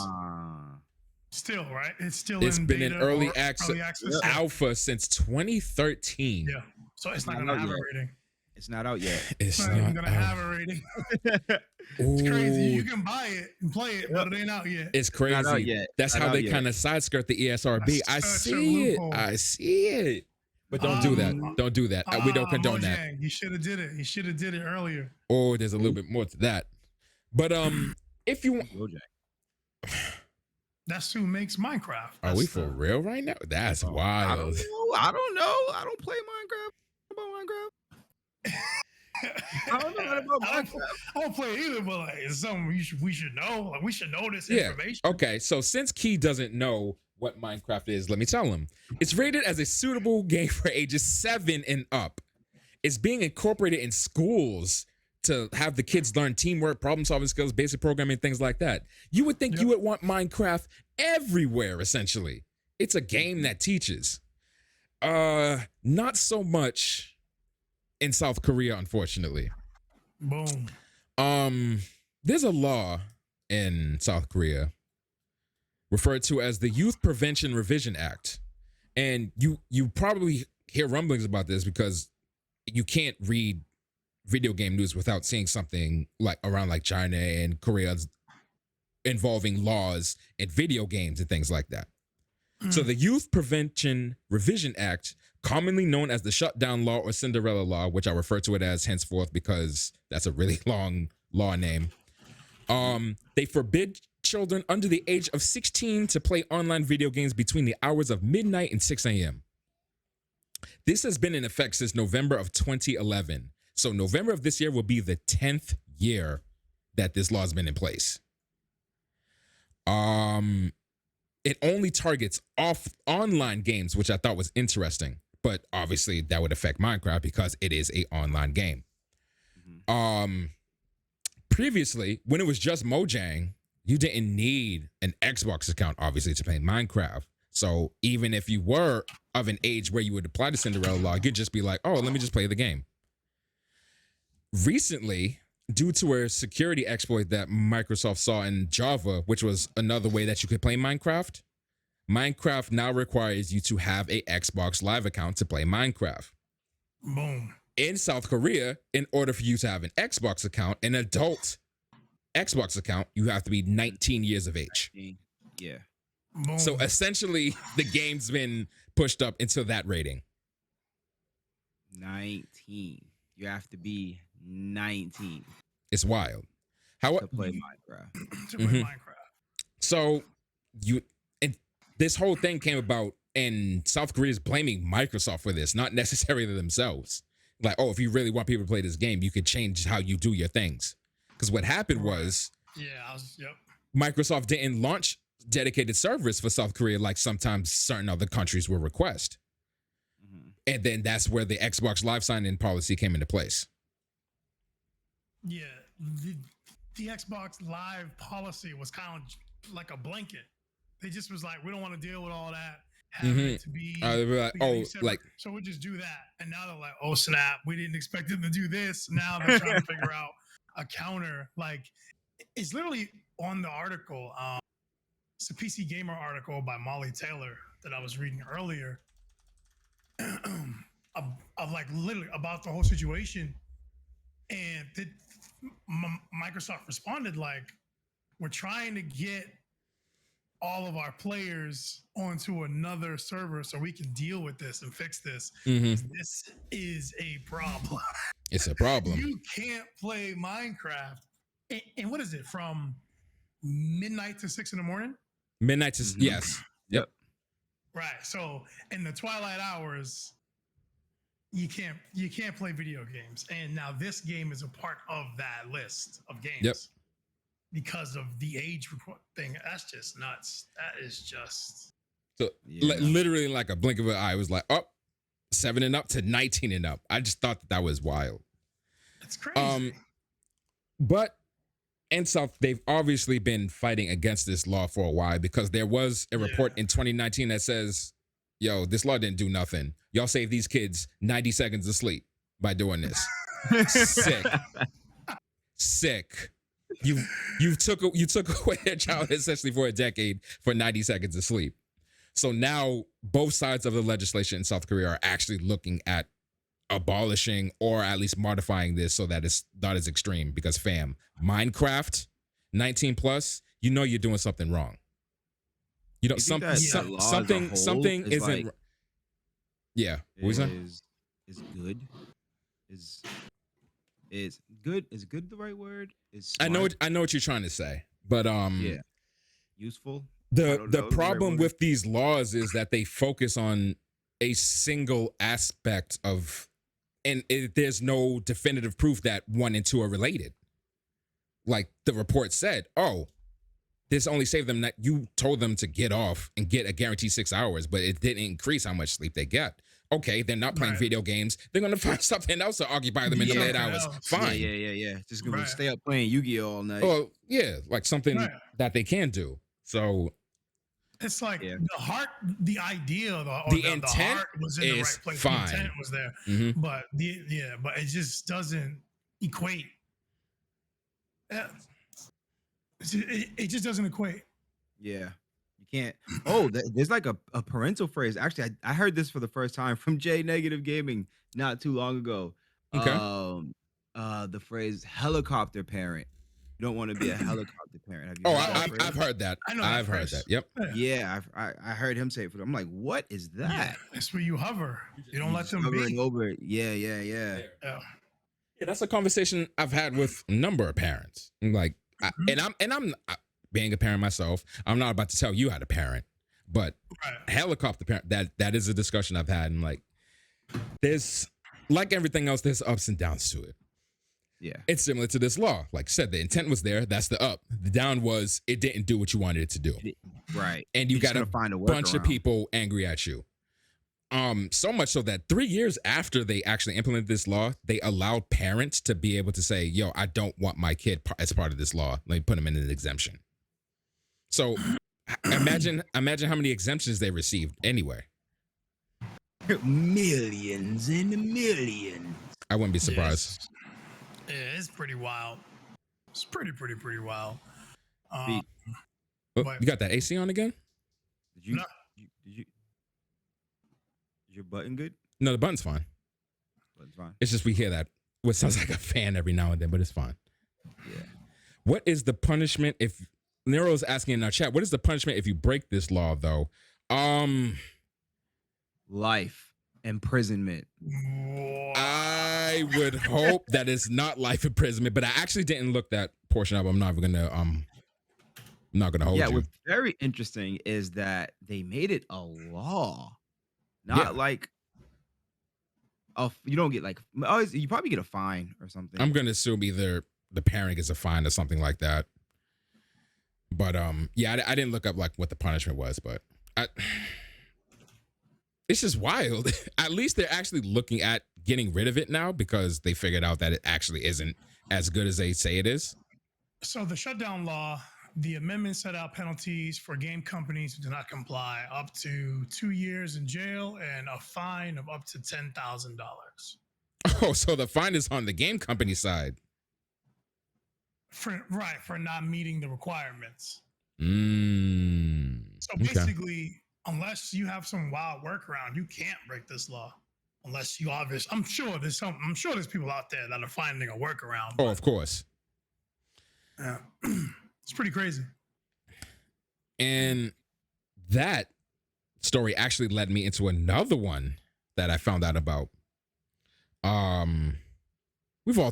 Still, right? It's been in early access alpha since 2013. Yeah, so it's not going to have a rating. It's not out yet. It's not even going to have a rating. It's crazy. You can buy it and play it, but it ain't out yet. It's crazy. Not out yet. That's how they kind of side skirt the ESRB. I see it. But don't do that. Don't do that. We don't condone Mojang, that. You should have did it. You should have did it earlier. Or there's a little bit more to that. But if you want, that's who makes Minecraft. Are we for real right now? That's wild. I don't know. I don't play Minecraft. About Minecraft. I don't know about Minecraft. I don't play it either, but like it's something we should know. Like we should know this information. Okay, so since Key doesn't know what Minecraft is, let me tell him. It's rated as a suitable game for ages 7 and up. It's being incorporated in schools to have the kids learn teamwork, problem solving skills, basic programming, things like that. You would think you would want Minecraft everywhere, essentially. It's a game that teaches. Not so much in South Korea, unfortunately. Boom. There's a law in South Korea referred to as the Youth Prevention Revision Act. And you probably hear rumblings about this because you can't read video game news without seeing something like around like China and Korea involving laws and video games and things like that. So the Youth Prevention Revision Act, commonly known as the Shutdown Law or Cinderella Law, which I refer to it as henceforth because that's a really long law name. They forbid children under the age of 16 to play online video games between the hours of midnight and 6 a.m. This has been in effect since November of 2011. So November of this year will be the 10th year that this law has been in place. It only targets online games, which I thought was interesting, but obviously that would affect Minecraft because it is an online game. Previously, when it was just Mojang, you didn't need an Xbox account, obviously, to play Minecraft. So even if you were of an age where you would apply the Cinderella law, you'd just be like, oh, let me just play the game. Recently, due to a security exploit that Microsoft saw in Java, which was another way that you could play Minecraft, Minecraft now requires you to have a Xbox Live account to play Minecraft. Boom. In South Korea, in order for you to have an Xbox account, an adult Xbox account, you have to be 19 years of age. Yeah. Boom. So essentially, the game's been pushed up into that rating. 19. You have to be 19. It's wild. How to play Minecraft. So this whole thing came about, and South Korea is blaming Microsoft for this, not necessarily themselves. Like, oh, if you really want people to play this game, you could change how you do your things. Because what happened was, Microsoft didn't launch dedicated servers for South Korea like sometimes certain other countries will request. And then that's where the Xbox Live sign-in policy came into place. Yeah, the Xbox Live policy was kind of like a blanket. They just was like, we don't want to deal with all that. Having it to be, They were like, oh, like, so we'll just do that. And now they're like, oh snap, we didn't expect them to do this. Now they're trying to figure out a counter. Like, it's literally on the article. It's a PC Gamer article by Molly Taylor that I was reading earlier. of like literally about the whole situation, and Microsoft responded like, we're trying to get all of our players onto another server so we can deal with this and fix this. This is a problem. It's a problem. You can't play Minecraft. And what is it, from midnight to 6 a.m? Midnight to yes. Yep. Right. So in the twilight hours, you can't play video games. And now this game is a part of that list of games. Yep. Because of the age report thing. That's just nuts. That is just so literally like a blink of an eye. It was like, oh, 7 and up to 19 and up. I just thought that was wild. That's crazy. But and South, they've obviously been fighting against this law for a while, because there was a report in 2019 that says, yo, this law didn't do nothing. Y'all saved these kids 90 seconds of sleep by doing this. Sick. You took away their child essentially for a decade for 90 seconds of sleep. So now both sides of the legislation in South Korea are actually looking at abolishing or at least modifying this so that it's not as extreme, because fam, Minecraft 19 plus, you know you're doing something wrong. You know, something isn't like, yeah. What was that? Is good. Is good the right word? I know what you're trying to say, but yeah, useful. The problem with these laws is that they focus on a single aspect of, and there's no definitive proof that 1 and 2 are related. Like the report said, oh, this only saved them that you told them to get off and get a guaranteed 6 hours, but it didn't increase how much sleep they get. Okay, they're not playing video games. They're going to find something else to occupy them in the late hours. Fine. Yeah. Just going to stay up playing Yu-Gi-Oh all night. Well, yeah, like something that they can do. So it's like the idea, the intent, the heart was in the right place. Fine. The intent was there, but but it just doesn't equate. It just doesn't equate. Yeah. Can't. Oh, there's like a parental phrase. Actually, I heard this for the first time from J Negative Gaming not too long ago. Okay. The phrase helicopter parent. You don't want to be a helicopter parent. Have you I've heard that. I've heard that. Yep. Yeah, I heard him say it for them. I'm like, what is that? Yeah, it's where you hover. You don't let them be. Over it. Yeah. Yeah, that's a conversation I've had with a number of parents. Like, I'm being a parent myself, I'm not about to tell you how to parent, but helicopter parent, that is a discussion I've had. And like, there's, like everything else, there's ups and downs to it. Yeah. It's similar to this law. Like I said, the intent was there. That's the up. The down was it didn't do what you wanted it to do. Right. And you got a bunch of people angry at you. So much so that 3 years after they actually implemented this law, they allowed parents to be able to say, yo, I don't want my kid as part of this law. Let me put them in an exemption. So imagine how many exemptions they received anyway. Millions and millions. I wouldn't be surprised. Yeah, it's pretty wild. It's pretty wild. You got that AC on again? Is your button good? No, the button's fine. Button's fine. It's just we hear that what sounds like a fan every now and then, but it's fine. Yeah. What is the punishment if Nero's asking in our chat, what is the punishment if you break this law though? Life imprisonment. I would hope that it's not life imprisonment, but I actually didn't look that portion up. I'm not gonna hold you. Yeah, what's very interesting is that they made it a law. Not like you don't get like you probably get a fine or something. I'm gonna assume either the parent gets a fine or something like that. But I didn't look up like what the punishment was, but It's just wild. At least they're actually looking at getting rid of it now because they figured out that it actually isn't as good as they say it is. So the shutdown law, the amendment set out penalties for game companies who do not comply, up to 2 years in jail and a fine of up to $10,000. Oh, so the fine is on the game company side. For not meeting the requirements. So Okay. basically, unless you have some wild workaround, you can't break this law. Unless you obviously, I'm sure there's people out there that are finding a workaround. Oh, of course. Yeah. It's pretty crazy. And that story actually led me into another one that I found out about. We've all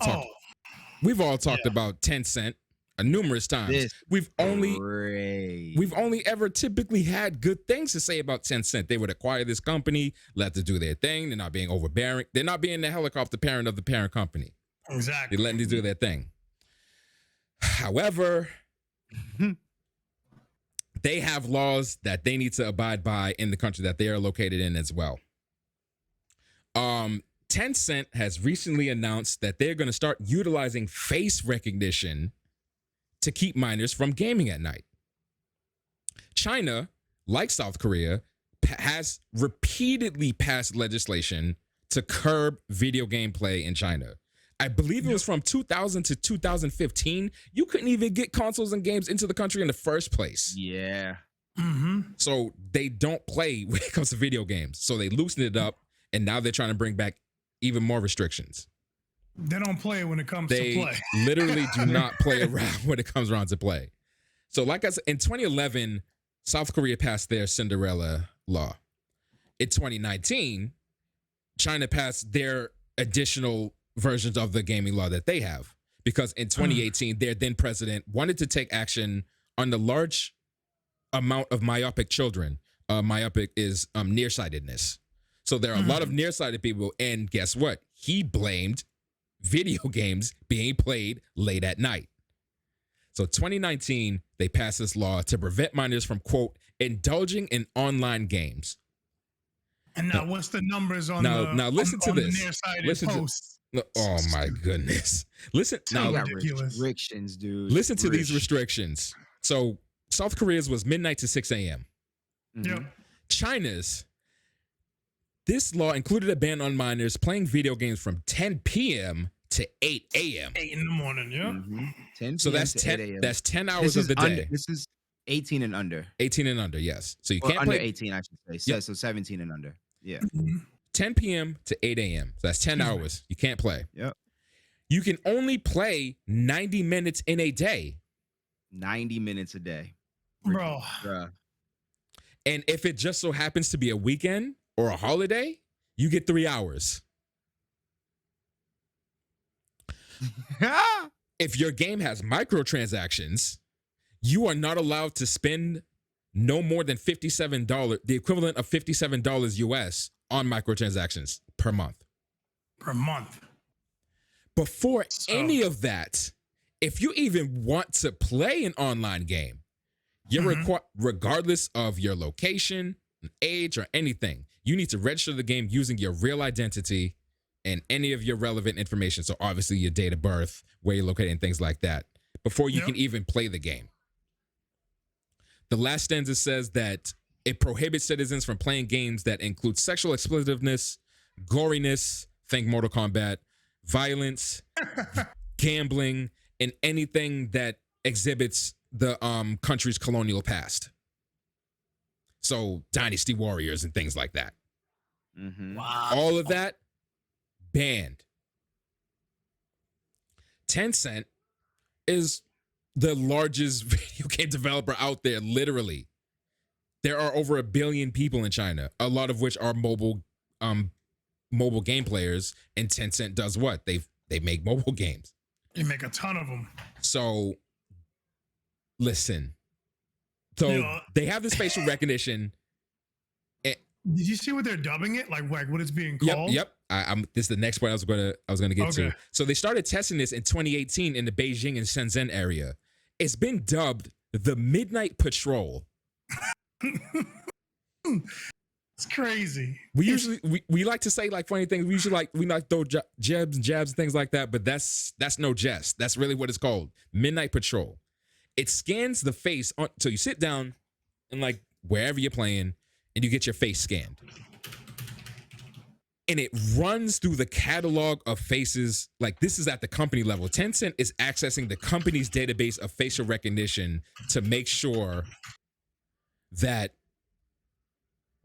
talked about Tencent numerous times. This We've only ever typically had good things to say about Tencent. They would acquire this company, let them do their thing. They're not being overbearing. They're not being the helicopter parent of the parent company. Exactly. They're letting them do their thing. However, they have laws that they need to abide by in the country that they are located in as well. Tencent has recently announced that they're going to start utilizing face recognition to keep minors from gaming at night. China, like South Korea, has repeatedly passed legislation to curb video game play in China. I believe it was from 2000 to 2015. You couldn't even get consoles and games into the country in the first place. Yeah. Mm-hmm. So they don't play when it comes to video games. So they loosened it up, and now they're trying to bring back even more restrictions. They don't play when it comes to play. They literally do not play around when it comes around to play. So like I said, in 2011, South Korea passed their Cinderella law. In 2019, China passed their additional versions of the gaming law that they have. Because in 2018, their then president wanted to take action on the large amount of myopic children. Myopic is nearsightedness. So there are a lot of nearsighted people, and guess what? He blamed video games being played late at night. So 2019, they passed this law to prevent minors from, quote, indulging in online games. And now what's the numbers on now listen to this. Listen posts? Oh my goodness. Listen now. Restrictions, dude. Listen to these restrictions. So South Korea's was midnight to 6 a.m. Yep. China's, this law included a ban on minors playing video games from 10 p.m. to 8 a.m. 8 in the morning, yeah. 10 So that's 10. That's 10 hours of the day. This is 18 and under. 18 and under, yes. So you can't under play 18, I should say. So 17 and under. Yeah. 10 p.m. to 8 a.m. So that's 10 hours. You can't play. Yep. You can only play 90 minutes in a day. 90 minutes a day. Bro. Bruh. And if it just so happens to be a weekend or a holiday, you get 3 hours. If your game has microtransactions, you are not allowed to spend no more than $57, the equivalent of $57 US on microtransactions per month. Per month. Before any of that, if you even want to play an online game, you're regardless of your location, age, or anything, you need to register the game using your real identity and any of your relevant information. So obviously your date of birth, where you're located, and things like that, before you can even play the game. The last stanza says that it prohibits citizens from playing games that include sexual explicitiveness, goriness, think Mortal Kombat, violence, gambling, and anything that exhibits the country's colonial past. So Dynasty Warriors and things like that. Wow. All of that banned. Tencent is the largest video game developer out there, literally. There are over 1 billion people in China, a lot of which are mobile game players, and Tencent does what? They make mobile games. You make a ton of them. So listen. So they have this facial recognition. Did you see what they're dubbing it? Like what it's being called? Yep. This is the next point I was gonna get to. So they started testing this in 2018 in the Beijing and Shenzhen area. It's been dubbed the Midnight Patrol. It's crazy. We usually we like to say like funny things. We usually throw jabs and things like that, but that's no jest. That's really what it's called. Midnight Patrol. It scans the face so you sit down and like wherever you're playing and you get your face scanned. And it runs through the catalog of faces. Like this is at the company level. Tencent is accessing the company's database of facial recognition to make sure that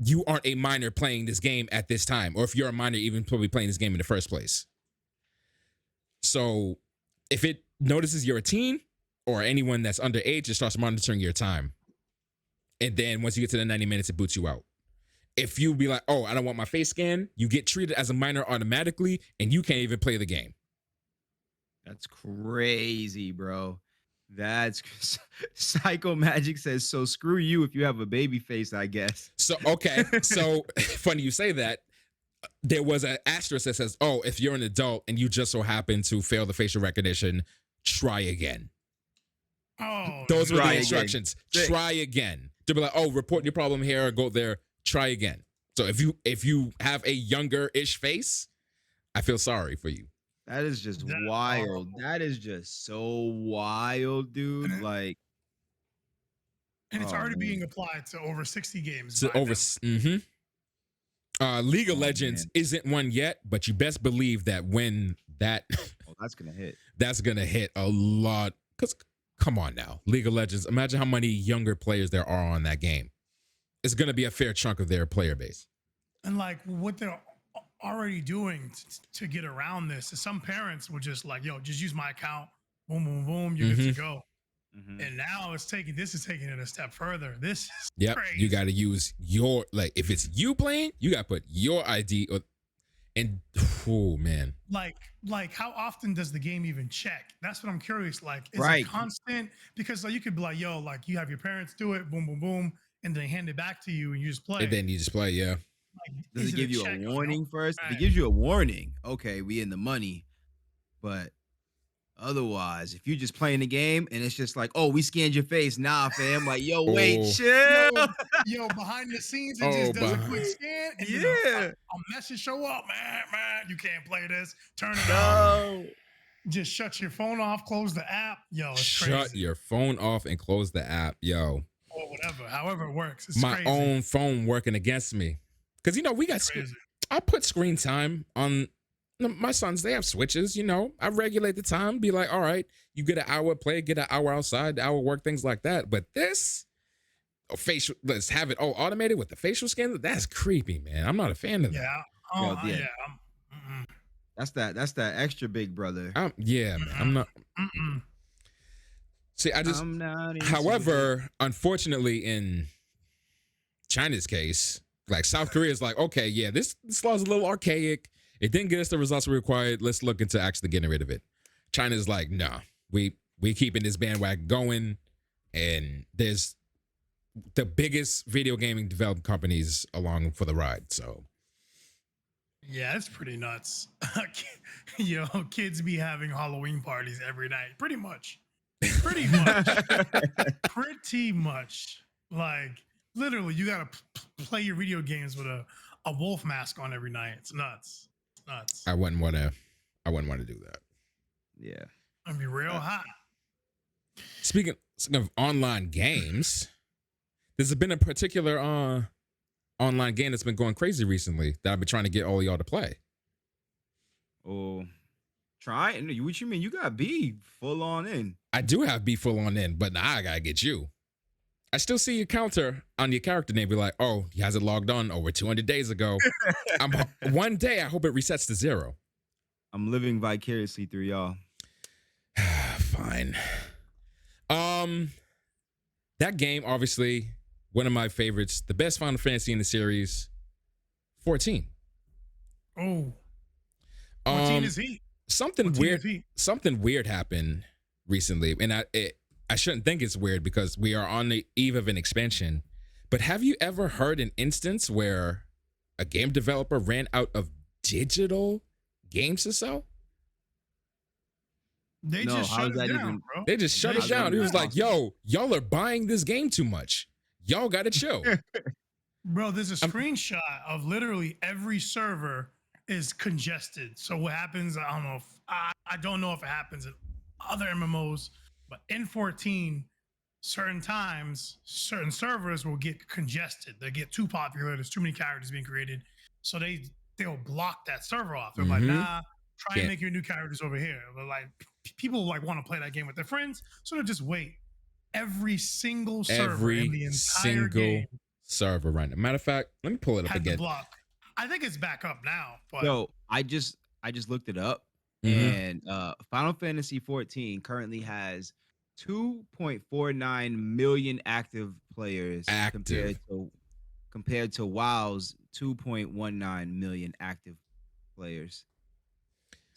you aren't a minor playing this game at this time, or if you're a minor even probably playing this game in the first place. So if it notices you're a teen or anyone that's underage, it starts monitoring your time. And then once you get to the 90 minutes, it boots you out. If you be like, oh, I don't want my face scan, you get treated as a minor automatically, and you can't even play the game. That's crazy, bro. That's Psycho Magic says, so screw you if you have a baby face, I guess. So, okay. So funny you say that. There was an asterisk that says, oh, if you're an adult and you just so happen to fail the facial recognition, try again. Oh, Those were the Try instructions. again. Try again. To be like, oh, report your problem here or go there. Try again. So if you have a younger-ish face, I feel sorry for you. That is just That's wild. horrible. That is just so wild, dude. Like, and it's oh, already man. being applied to over 60 games. So by over. them. League of Oh, Legends man. isn't one yet, but you best believe that when that Oh, that's gonna hit. that's gonna hit a lot. Because come on now, League of Legends. Imagine how many younger players there are on that game. It's gonna be a fair chunk of their player base. And like what they're already doing to get around this is some parents will just like, yo, just use my account. Boom, boom, boom. You're good to go. Mhm. And now this is taking it a step further. This is Yep, crazy. you got to use your if it's you playing, you got to put your ID. Oh man, like how often does the game even check? That's what I'm curious. Like, is Right. it constant? Because like you could be like, yo, like you have your parents do it, boom, boom, boom, and then they hand it back to you and you just play. and then you just play. Yeah, Like, Does is it give you check? a No. warning first? If Right. it gives you a warning, okay, we in the money. But otherwise, if you're just playing the game and it's just like, oh, we scanned your face, nah, fam. Like, yo, wait, Oh. chill. Yo, behind the scenes, it Oh, just does a behind- quick scan, and then Yeah. a message show up, man, you can't play this. Turn it off. No. Just shut your phone off, close the app. Yo, it's shut crazy. your phone off and close the app, yo. Or whatever, however it works. It's My crazy. own phone working against me, because we got. Crazy. I put screen time on. My sons, they have switches, I regulate the time, be like, all right, you get an hour play, get an hour outside, hour work, things like that. But this facial, let's have it all automated with the facial scan. That's creepy, man. I'm not a fan of that. Yeah. Oh, Yo, yeah. yeah. That's that extra big brother. Yeah, man. I'm not. Mm-mm. See, I'm not into however, unfortunately, in China's case, like South Korea is like, okay, yeah, this law is a little archaic. It didn't get us the results we required. Let's look into actually getting rid of it. China's like, nah, we keeping this bandwagon going. And there's the biggest video gaming development companies along for the ride. So Yeah, it's pretty nuts. Yo, kids be having Halloween parties every night. Pretty much. Pretty much. Pretty much. Like, literally, you gotta play your video games with a wolf mask on every night. It's nuts. It's nuts. I wouldn't want to do that. Yeah. It'd be real hot. Speaking of online games, there's been a particular online game that's been going crazy recently that I've been trying to get all of y'all to play. Oh, try it. What you mean? You got B full on in. I do have B full on in, but now I gotta get you. I still see your counter on your character name. Be like, oh, he hasn't logged on over 200 days ago. One day, I hope it resets to 0. I'm living vicariously through y'all. Fine. That game, obviously, one of my favorites, the best Final Fantasy in the series, 14. Oh. 14 is heat. Something 14 weird. is heat. Something weird happened recently, and I shouldn't think it's weird because we are on the eve of an expansion. But have you ever heard an instance where a game developer ran out of digital games to sell? They No, just how shut is it that down, even- bro. They just shut They it down. shut It it was down. like, yo, y'all are buying this game too much. Y'all got to chill. Bro, there's a I'm, screenshot of literally every server is congested. So what happens? I don't know. I don't know if it happens in other MMOs, but in 14, certain times, certain servers will get congested. They get too popular. There's too many characters being created, so they'll block that server off. They're like, mm-hmm. nah, try and Can't make your new characters over here. But like people like want to play that game with their friends, so they'll just wait. Every single server in every the entire single game server right now. Matter of fact, let me pull it up had the again. block. I think it's back up now, but Yo, I just looked it up, Mhm. and Final Fantasy 14 currently has 2.49 million active players Active. compared to WoW's 2.19 million active players.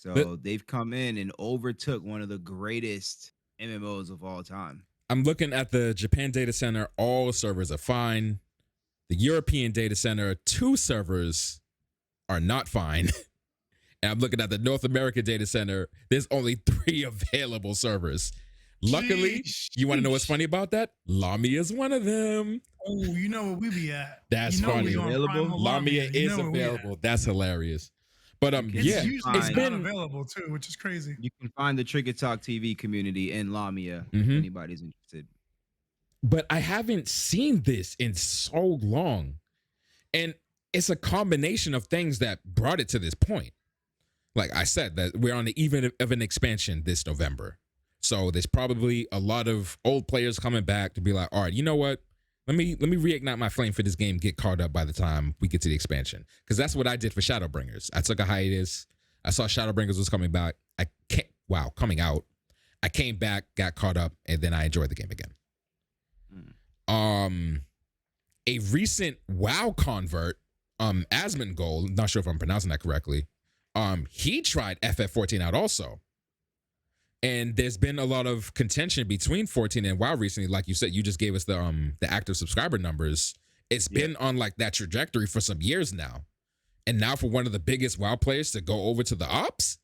But So they've come in and overtook one of the greatest MMOs of all time. I'm looking at the Japan data center. All servers are fine. The European data center, 2 servers are not fine. And I'm looking at the North America data center. There's only 3 available servers. Luckily, you want to know what's funny about that? Lamia is one of them. Oh, you know where we be at. That's you know funny. We on Available? Primal Lamia You is know where we at. available. That's hilarious. But It's yeah, usually it's not been available too, which is crazy. You can find the Trigger Talk TV community in Lamia if Mhm. anybody's interested. but I haven't seen this in so long. And it's a combination of things that brought it to this point. Like I said, that we're on the eve of an expansion this November. So there's probably a lot of old players coming back to be like, all right, you know what? Let me reignite my flame for this game, get caught up by the time we get to the expansion. Because that's what I did for Shadowbringers. I took a hiatus. I saw Shadowbringers was coming back. Coming out. I came back, got caught up, and then I enjoyed the game again. A recent WoW convert, Asmongold, not sure if I'm pronouncing that correctly. He tried FF14 out also. And there's been a lot of contention between 14 and WoW recently. Like you said, you just gave us the active subscriber numbers. It's been on like that trajectory for some years now. And now for one of the biggest WoW players to go over to the ops,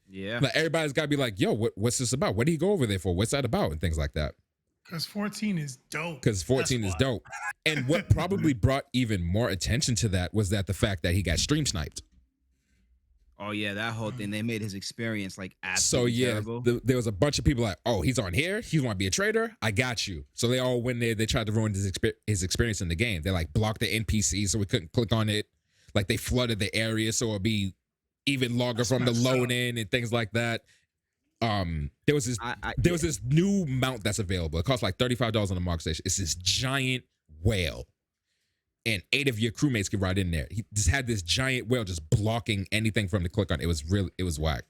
Yeah. like everybody's got to be like, yo, what's this about? What did he go over there for? What's that about? And things like that. Because 14 is dope. Because 14 is dope. And what probably brought even more attention to that was that the fact that he got stream sniped. Oh yeah, that whole thing. They made his experience like So absolutely yeah, terrible. there was a bunch of people like, oh, he's on here. He want to be a trader. I got you. So they all went there. They tried to ruin his experience in the game. They like blocked the NPC so we couldn't click on it. Like they flooded the area so it'd be even longer from the load in and things like that. There was this new mount that's available. It costs like $35 on the market station. It's this giant whale. And 8 of your crewmates can ride in there. He just had this giant whale just blocking anything from the click on. It was whack.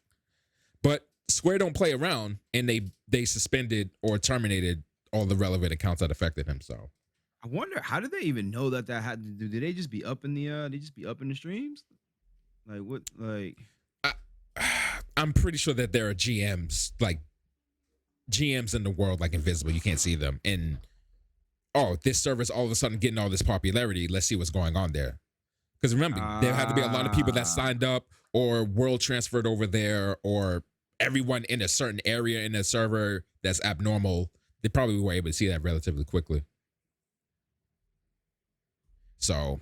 But Square don't play around, and they suspended or terminated all the relevant accounts that affected him. So I wonder how did they even know that had to do? Did they just be up in the streams? Like what? Like I'm pretty sure that there are GMs in the world like invisible. You can't see them. And this server's all of a sudden getting all this popularity. Let's see what's going on there. Because remember, there had to be a lot of people that signed up or world transferred over there, or everyone in a certain area in a server that's abnormal. They probably were able to see that relatively quickly. So,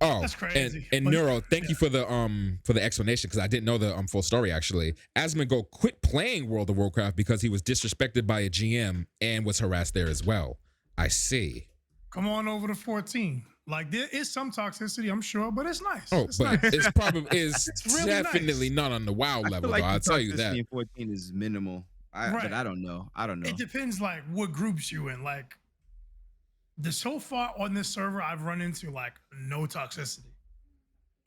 that's crazy. And Neuro, thank you for the explanation, because I didn't know the full story actually. Asmongold quit playing World of Warcraft because he was disrespected by a GM and was harassed there as well. I see. Come on over to 14. Like there is some toxicity, I'm sure, but it's nice. Oh, it's but nice. it's probably really definitely nice. not on the WoW I level, feel like though. I'll tell you that. 14 is minimal. But I don't know. It depends like what groups you in. Like so far on this server, I've run into like no toxicity.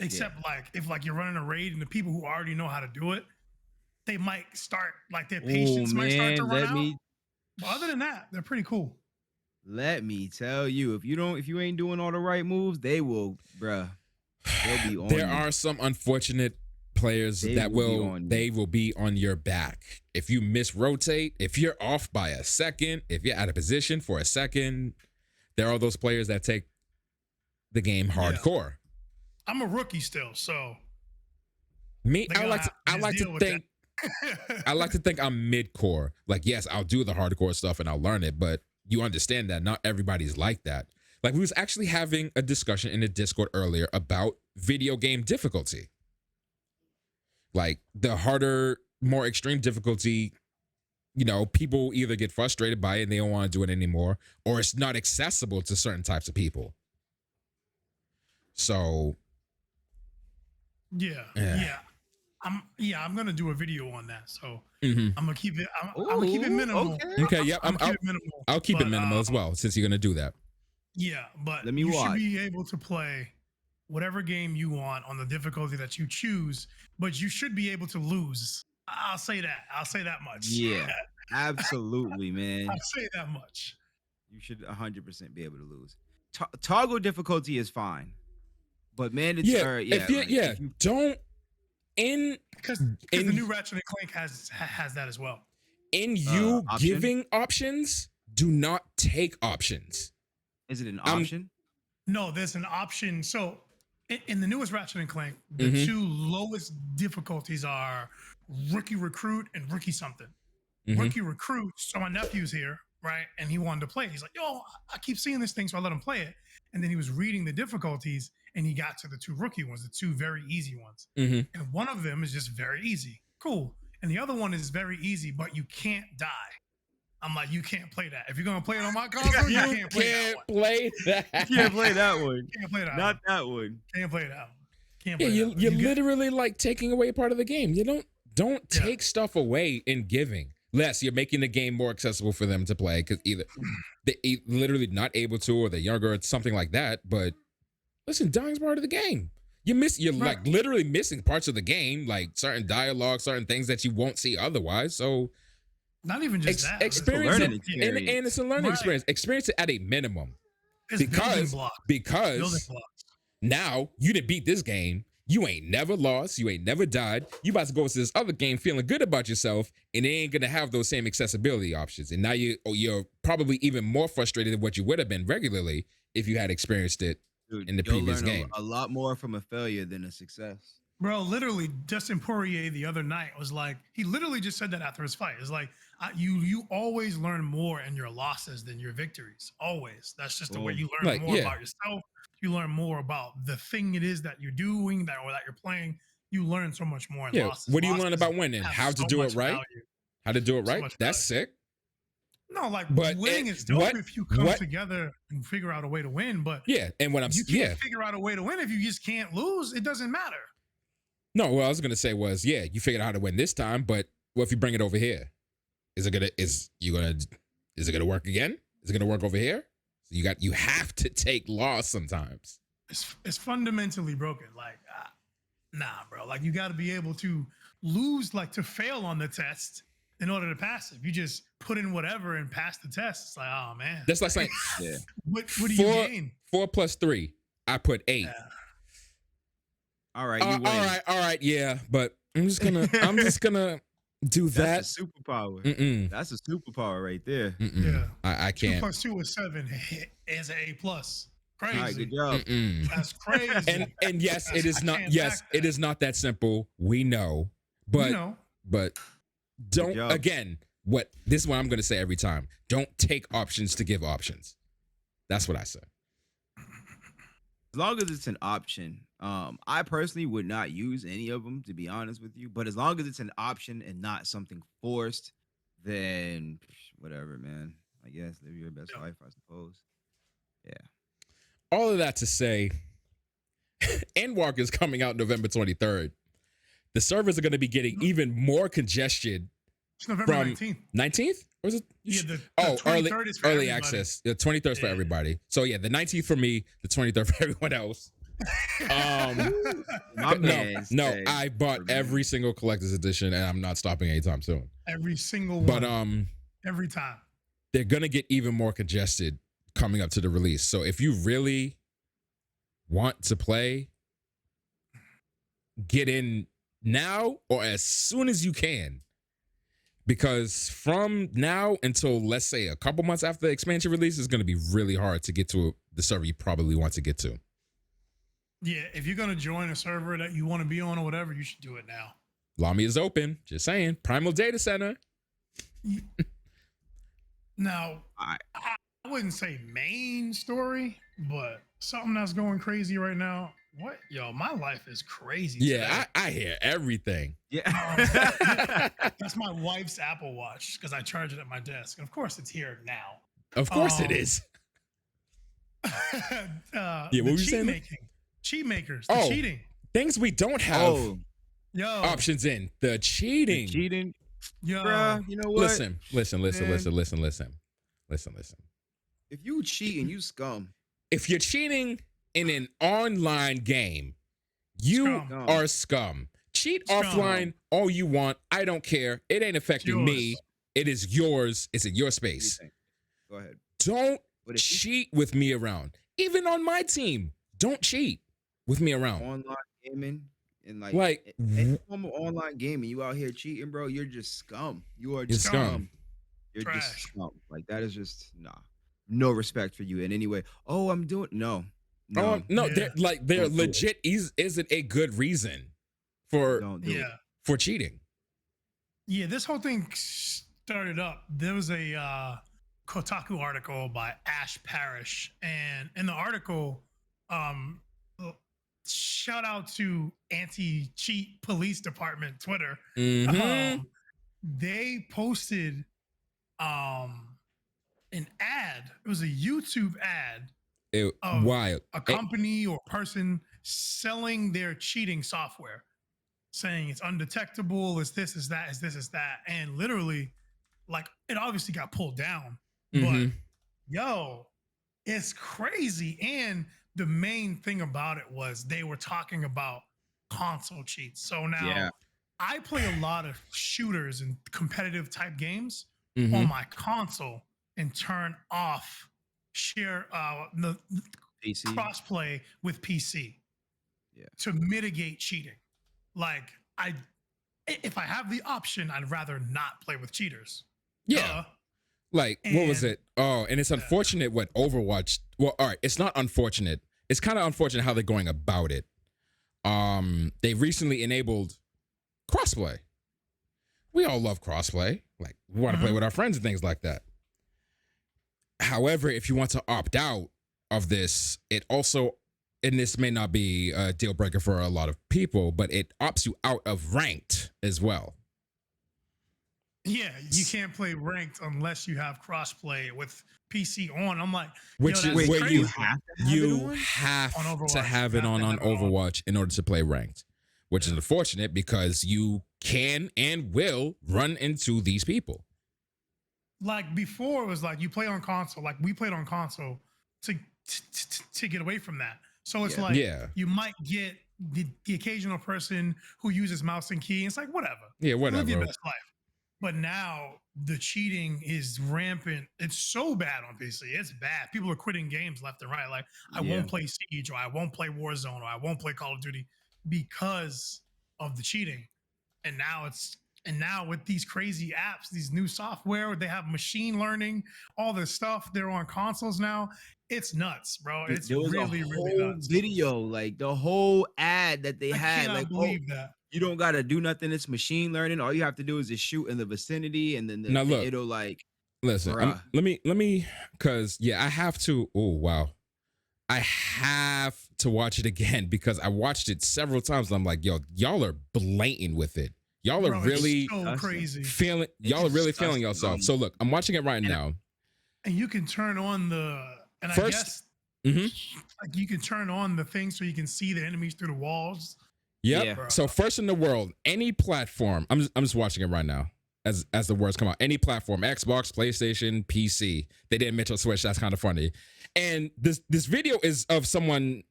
Except like if like you're running a raid and the people who already know how to do it, they might start like their patience might start to run out. But other than that, they're pretty cool. Let me tell you, if you ain't doing all the right moves, they will, bruh. They'll be on There you. are some unfortunate players that will be on your back. If you misrotate, if you're off by a second, if you're out of position for a second, there are those players that take the game hardcore. Yeah. I'm a rookie still, so I like to think I like to think I'm mid-core. Like, yes, I'll do the hardcore stuff and I'll learn it, but you understand that not everybody's like that. Like we was actually having a discussion in the Discord earlier about video game difficulty. Like the harder, more extreme difficulty, people either get frustrated by it and they don't want to do it anymore, or it's not accessible to certain types of people. So Yeah, eh. I'm gonna do a video on that. So Mhm. I'm gonna keep it. I'm gonna keep it Ooh, minimal. okay. Okay, yeah, I'm gonna keep it minimal. I'll keep it but, minimal as well, since you're gonna do that. Yeah, but Let me you should watch. be able to play whatever game you want on the difficulty that you choose, but you should be able to lose. I'll say that. I'll say that much. Yeah, absolutely, man. I'll say that much. You should 100% be able to lose. Toggle difficulty is fine, but mandatory, If you if you don't in Because the new Ratchet and Clank has that as well. in you option? giving options, do not take options. Is it an option? No, there's an option. So in the newest Ratchet and Clank, the Mhm. two lowest difficulties are Rookie Recruit and Rookie Something. Mhm. Rookie Recruit. So my nephew's here, right? And he wanted to play. He's like, yo, I keep seeing this thing, so I let him play it. And then he was reading the difficulties and he got to the two rookie ones, the two very easy ones. Mhm. And one of them is just very easy. Cool. And the other one is very easy, but you can't die. I'm like, you can't play that. If you're gonna play it on my console, you can't play that one. play that. You can't play that one. Can't play that Not one. that one. Can't play that one. Can't Yeah, play that one. you're You get- literally like taking away part of the game. You don't Yeah. take stuff away in giving. Less, you're making the game more accessible for them to play because either they're literally not able to, or they're younger, or something like that. But listen, dying's part of the game. You're Right. like literally missing parts of the game, like certain dialogue, certain things that you won't see otherwise. So Not even just that. experience learning it, experience. and it's a learning Right. experience. Experience it at a minimum, It's building because blocks. Building because blocks. now you didn't beat this game. You ain't never lost. You ain't never died. You about to go to this other game feeling good about yourself, and it ain't gonna have those same accessibility options. And now you're probably even more frustrated than what you would have been regularly if you had experienced it Dude, in the you'll previous learn game. a lot more from a failure than a success. Bro, literally, Dustin Poirier the other night was like, he literally just said that after his fight. It's like, you always learn more in your losses than your victories. Always. That's just the way you learn Like, more yeah. about yourself. You learn more about the thing it is that you're doing, that you're playing. You learn so much more in Yeah. losses. What do you learn Losses about winning? have How to so do it much right? value. How to do it So right? much That's value. sick. No, like But winning it- is dope what- if you come what- together and figure out a way to win. But Yeah. And what I'm you yeah. can't figure out a way to win if you just can't lose. It doesn't matter. No, what I was gonna say was, yeah, you figured out how to win this time, but what if you bring it over here? Is it gonna work again? Is it gonna work over here? So you have to take loss sometimes. It's fundamentally broken. Like, nah, bro. Like, you got to be able to lose, like to fail on the test in order to pass it. If you just put in whatever and pass the test, it's like, oh man. That's like saying Yeah. What do you gain? 4 plus 3. I put 8. Yeah. All right, you win. All right, yeah, but I'm just gonna do that. That's a superpower. Mm-mm, That's a superpower right there. mm-mm. Yeah. I 2 can't. plus 2 is 7. Is an A plus. Crazy. All right, good job. Mm-mm. That's crazy. And yes, it is I not. can't Yes, back that. it is not that simple. We know, but you know, but don't job. again. This is what I'm gonna say every time. Don't take options to give options. That's what I say. As long as it's an option, I personally would not use any of them, to be honest with you. But as long as it's an option and not something forced, then whatever, man. I guess live your best life, I suppose. Yeah. All of that to say, Endwalk is coming out November 23rd. The servers are going to be getting even more congestion it's November from 19th. 19th? Or is it? Yeah, the Oh, 23rd is for early everybody. access. The 23rd for Yeah. everybody. So yeah, the 19th for me, the 23rd for everyone else. My man No, said I bought for me. every single collector's edition, and I'm not stopping anytime soon. Every single one. But every time. they're gonna get even more congested coming up to the release. So if you really want to play, get in now or as soon as you can. Because from now until, let's say, a couple months after the expansion release, it's going to be really hard to get to the server you probably want to get to. Yeah, if you're gonna join a server that you want to be on or whatever, you should do it now. Lami is open. Just saying. Primal Data Center. Now, I- I wouldn't say main story, But something that's going crazy right now. What? Yo, my life is crazy today. Yeah, I hear everything. Yeah. That's my wife's Apple Watch because I charge it at my desk. And of course, it's here now. Of course it Um, is. Yeah, what the were you cheat saying? making, cheat makers, the Oh, cheating. things we don't have Oh, Yo, options in. The the cheating. cheating, yo, bruh. You know what? Listen. Man, Listen. if you cheating, you scum. If you're cheating in an online game, you Scum. Scum. are scum. Cheat Scum. offline all you want. I don't care. It ain't affecting me. Yours. It is yours. It's in your What do you space. think? Go ahead. Don't But if you cheat with me around. Even on my team, don't cheat with me around. online gaming and like Like, any form of online gaming, you out here cheating, bro, you're just scum. You are you're just scum. scum. You're just Trash. scum. Like that is just nah. No respect for you in any way. Oh, I'm doing no. No. No, Yeah. they're Don't do it. legit isn't a good reason for Don't do it. Yeah, cheating. yeah. This whole thing started up. There was a Kotaku article by Ash Parrish, and in the article, um, shout out to anti-cheat police department Twitter. Mhm. They posted an ad. It was a YouTube ad of Wild. a company or person selling their cheating software, saying it's undetectable, is this, is that, is this, is that. And literally, like, it obviously got pulled down. But Mhm. yo, it's crazy. And the main thing about it was they were talking about console cheats. So now Yeah. I play a lot of shooters and competitive type games on Mhm. my console and turn off share the PC. crossplay with PC Yeah. to mitigate cheating. Like if I have the option, I'd rather not play with cheaters. Yeah. Duh. Like, what was And- it? Oh, and it's unfortunate what Overwatch. Well, all right, it's not unfortunate. It's kind of unfortunate how they're going about it. They recently enabled crossplay. We all love crossplay. Like, we want to play Mhm. with our friends and things like that. However, if you want to opt out of this, it also, and this may not be a deal breaker for a lot of people, but it opts you out of ranked as well. Yeah, you can't play ranked unless you have crossplay with PC on. I'm like, Which yo, is that's where crazy. you have to have it You on? have On Overwatch. to have You it have on to have it on. Overwatch in order to play ranked, which is unfortunate because you can and will run into these people. Like before, it was like you play on console. Like we played on console to get away from that. So it's Yeah. like Yeah. you might get the occasional person who uses mouse and key. It's like whatever. Yeah, Live your whatever. best life. But now the cheating is rampant. It's so bad on PC. It's bad. People are quitting games left and right. Like I Yeah. won't play Siege, or I won't play Warzone, or I won't play Call of Duty because of the cheating. And now with these crazy apps, these new software, they have machine learning, all this stuff. They're on consoles now. It's nuts, bro. It's There was really, a really whole nuts. video, like the whole ad that they I had. cannot Like, oh, believe that. you don't gotta do nothing. It's machine learning. All you have to do is just shoot in the vicinity, and then Now look. it'll like, Listen, bruh. let me, because yeah, I have to. Oh wow, I have to watch it again because I watched it several times. And I'm like, yo, y'all are blatant with it. Y'all are Bro, really it's so crazy. feeling. It's Y'all are really feeling disgusting, yourself. So look, I'm watching it right now. And you can turn on and I First- guess Mhm. like you can turn on the thing so you can see the enemies through the walls. Yep. Yeah. So first in the world, any platform. I'm just watching it right now as the words come out. Any platform, Xbox, PlayStation, PC. They didn't mention Switch. That's kind of funny. And this video is of someone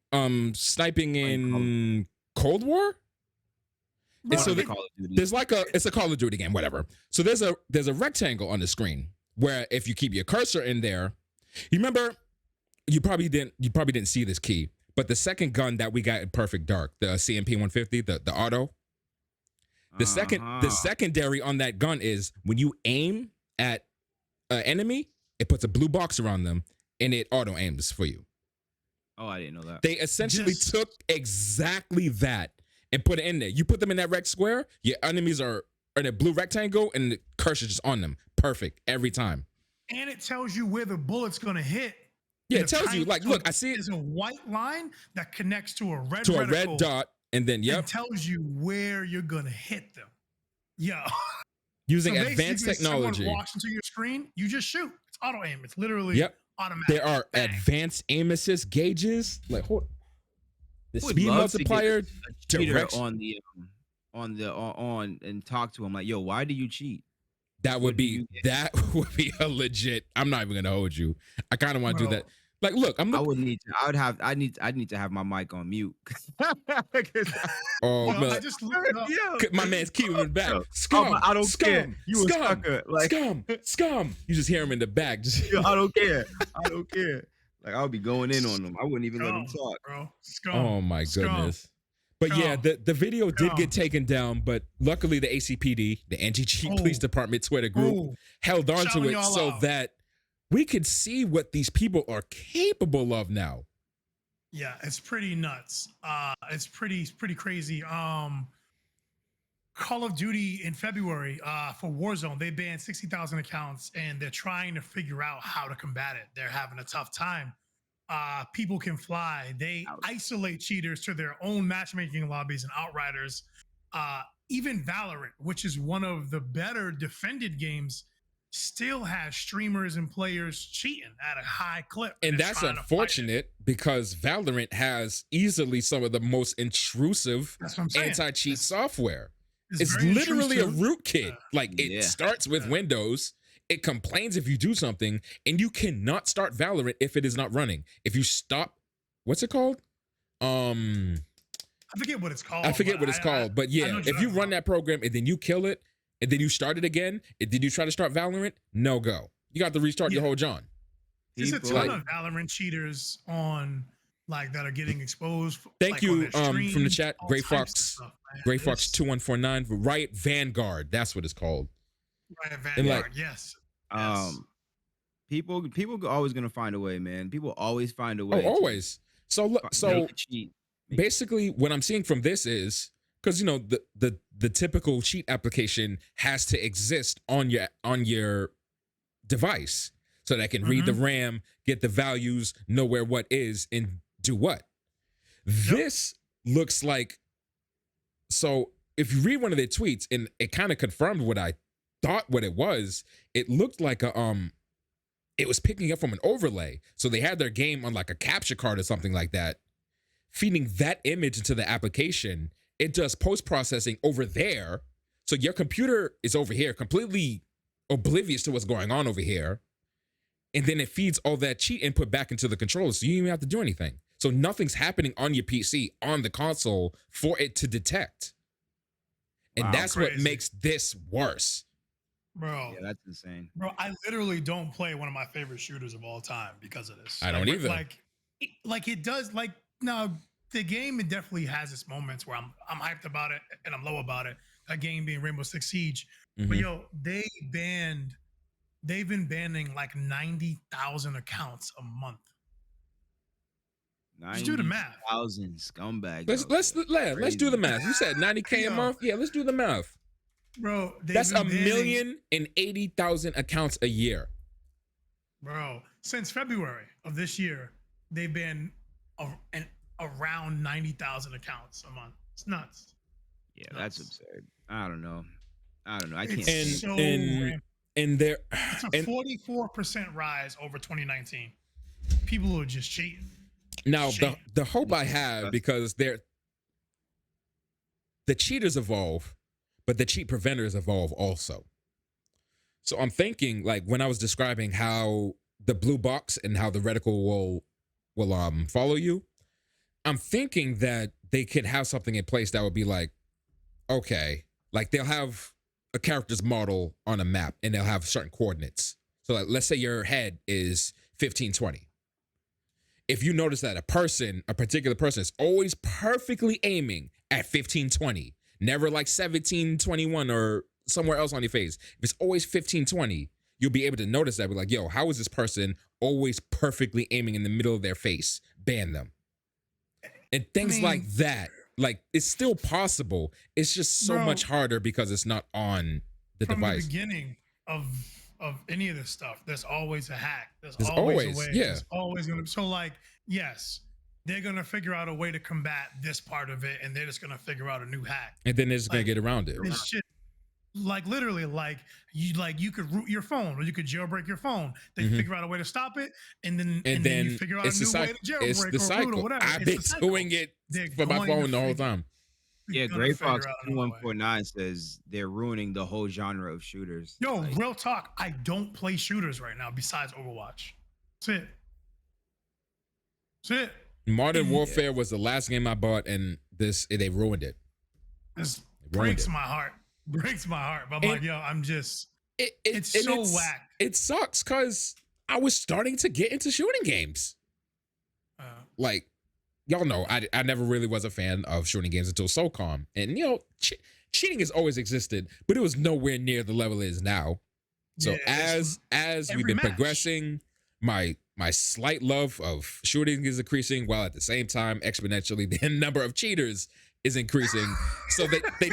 sniping in Cold War. Bro, so it- Call of Duty. There's like it's a Call of Duty game, whatever. So there's a rectangle on the screen where if you keep your cursor in there, you remember you probably didn't see this key, but the second gun that we got in Perfect Dark, the CMP 150, the auto, the secondary on that gun is when you aim at an enemy, it puts a blue box around them and it auto aims for you. Oh, I didn't know that. They essentially Yes. took exactly that and put it in there. You put them in that rec square, your enemies are in a blue rectangle and the cursor's just on them. Perfect every time. and it tells you where the bullet's gonna hit. Yeah, in it tells you, like, so look, I see it there's a white line that connects to a red to a red reticle dot, and then and tells you where you're gonna hit them. Yeah. So using advanced basically, someone technology. walks into your screen, you just shoot. It's auto aim. It's literally Yep. automatic. There are Bang. advanced aim assist gauges. Like, the I would speed love to get multiplier a cheater direction. on and talk to him like, yo, why do you cheat? That What would do be you get? that would be a legit. I'm not even gonna hold you. I kind of want to do Bro. that. Like, look, I'm I looking. would need to. I'd need to have my mic on mute. 'Cause Oh, Yo, I man. just looked up. yo, My man's keeping him in the back. yo, Scum, I don't care. scum, You a scum, sucker. Like, scum. You just hear him in the back. Just yo, I don't care. I don't care. Like, I'll be going in on them. I wouldn't even let them Scum, talk. bro. Scum. oh my Scum. goodness. But yeah, Scum. the video did Scum. get taken down, but luckily the ACPD, the Anti-Cheat Oh. Police Department Twitter group, Ooh, held on to shouting it y'all so out. that we could see what these people are capable of now. yeah, it's pretty nuts. It's pretty crazy. Call of Duty in February for Warzone, they banned 60,000 accounts and they're trying to figure out how to combat it. They're having a tough time. People Can Fly, they isolate cheaters to their own matchmaking lobbies and outriders. Even Valorant, which is one of the better defended games, still has streamers and players cheating at a high clip. And they're that's trying to fight it. unfortunate because Valorant has easily some of the most intrusive That's what I'm saying. anti-cheat software. It's very literally a intrusive. rootkit. Like, it Yeah. starts with Windows. It complains if you do something, and you cannot start Valorant if it is not running. If you stop, what's it called? I forget what it's called. I forget what it's called, but I know yeah, what you're if you talking run about. that program and then you kill it, and then you start it again, and then you try to start Valorant, no go. You got to restart your Yeah. whole John. There's a People- ton of Valorant cheaters on like that are getting exposed. Thank like, you on their from the streams, chat, all Gray types of Fox, stuff, man. Gray Fox It's- 2149, Riot Vanguard. That's what it's called. Riot And, Vanguard, like, yes. People are always gonna find a way, man. People always find a Oh, way. always. So Make a cheat. basically what I'm seeing from this is, because you know the typical cheat application has to exist on your device so that I can read the RAM, get the values, know where what is, and do what. This looks like, so if you read one of their tweets, and it kind of confirmed what I thought what it was, it looked like it was picking up from an overlay. So they had their game on like a capture card or something like that, feeding that image into the application. It does post-processing over there. So your computer is over here, completely oblivious to what's going on over here. And then it feeds all that cheat input back into the controller. So you don't even have to do anything. So nothing's happening on your PC, on the console, for it to detect. And Wow, that's what crazy. makes this worse. Bro, Yeah, that's insane. bro, I literally don't play one of my favorite shooters of all time because of this. I don't either. Like it does. Like now, the game it definitely has its moments where I'm hyped about it and I'm low about it. That game being Rainbow Six Siege, but Mhm. yo, they've been banning like 90,000 accounts a month. Just do the math. 90,000 scumbags. Let's do the math. You said 90K a Yo. month. Yeah, let's do the math. Bro, they've That's been banning- 1,080,000 accounts a year. Bro, since February of this year, they've been around 90,000 accounts a month. It's nuts. Yeah, that's Nuts. absurd. I don't know. I can't. It's And- so and- rampant. And there, It's a and 44% rise over 2019. People are just cheating. now Shame. the hope I have, because the cheaters evolve, but the cheat preventers evolve also. So I'm thinking, like, when I was describing how the blue box and how the reticle will follow you, I'm thinking that they could have something in place that would be like, okay, like they'll have a character's model on a map and they'll have certain coordinates. So like, let's say your head is 1520. If you notice that a particular person is always perfectly aiming at 1520, never like 1721 or somewhere else on your face. If it's always 1520, you'll be able to notice that. Be like, yo, how is this person always perfectly aiming in the middle of their face? Ban them. And things like that. Like, it's still possible. It's just so Bro, much harder because it's not on the From device. the beginning of of any of this stuff, there's always a hack. There's There's always a always, way. yeah. There's always gonna. So like, yes, they're gonna figure out a way to combat this part of it, and they're just gonna figure out a new hack. And then they're just gonna Like, get around it. this shit, like literally, like you could root your phone or you could jailbreak your phone. They Mhm. figure out a way to stop it, and then then you figure out it's a the new way cycle. to jailbreak It's the or root cycle. or whatever. I've It's been the cycle. doing it They're for my going to phone the whole figure- time. Yeah, gonna Gray figure Fox out another way. 2149 says they're ruining the whole genre of shooters. Yo, Like, real talk. I don't play shooters right now besides Overwatch. That's it. That's it. Modern Warfare was the last game I bought, and they ruined it. This They ruined breaks it. my heart. Breaks my heart. But I'm And- like, yo, I'm just. It's and so whack. It sucks because I was starting to get into shooting games. Uh, Like, y'all know, I never really was a fan of shooting games until SOCOM. And, you know, cheating has always existed, but it was nowhere near the level it is now. So yeah, as every we've been match. progressing, my slight love of shooting is increasing, while at the same time exponentially the number of cheaters is increasing. So they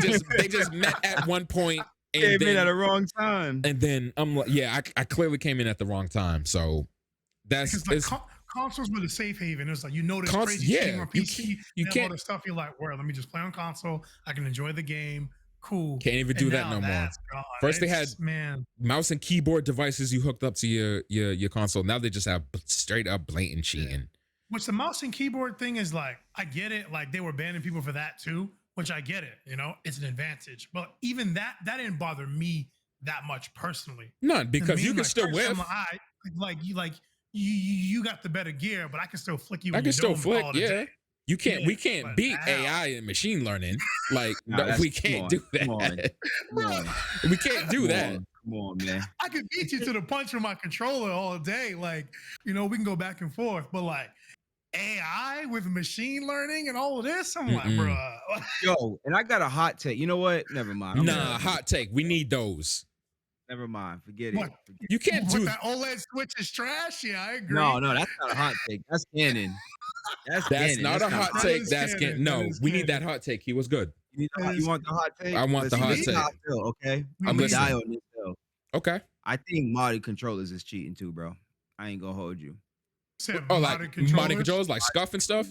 just met at one point, and came in then, at a wrong time. and then I'm like, yeah, I clearly came in at the wrong time. So that's because like it's, consoles were the safe haven. It was like, you know, this crazy yeah, cheating on you PC. you and can't- all this stuff. You're like, well, let me just play on console. I can enjoy the game. Cool. can't even And do that now no more. that's gone. First they It's- had man. mouse and keyboard devices you hooked up to your console. Now they just have straight up blatant cheating. Which the mouse and keyboard thing is like, I get it. Like they were banning people for that too, which I get it. You know, it's an advantage. But even that didn't bother me that much personally. None, To because me, you can like, still personally, whiff. I'm like, you got the better gear, but I can still flick you. I in can your still dome and flick, call it a yeah. day. You can't. We Yeah, can't but beat now- AI and machine learning. Like Nah, no, that's- we come can't on, do that. come on. Come on. We can't do Come that. on, come on, man. I could beat you to the punch with my controller all day. Like, you know, we can go back and forth, but like AI with machine learning and all of this, I'm like, Mm-mm. bruh. Yo, and I got a hot take. You know what? Never mind. I'm Nah, done. hot take. We need those. Never mind. Forget What? it. Forget You can't With do that OLED switch is trash. Yeah, I agree. No, that's not a hot take. That's canon. That's That's canon. not That's a hot That take. is That's canon. no. That is We need that canon. hot take. He was good. You, That you is- want the hot take? I want the Listen, hot this is how I take. feel, okay? I'm I'm gonna die listening. on this though. Okay. I think modded controllers is cheating too, bro. I ain't gonna hold you. Said Oh, like modded modding controllers, like scuff and stuff.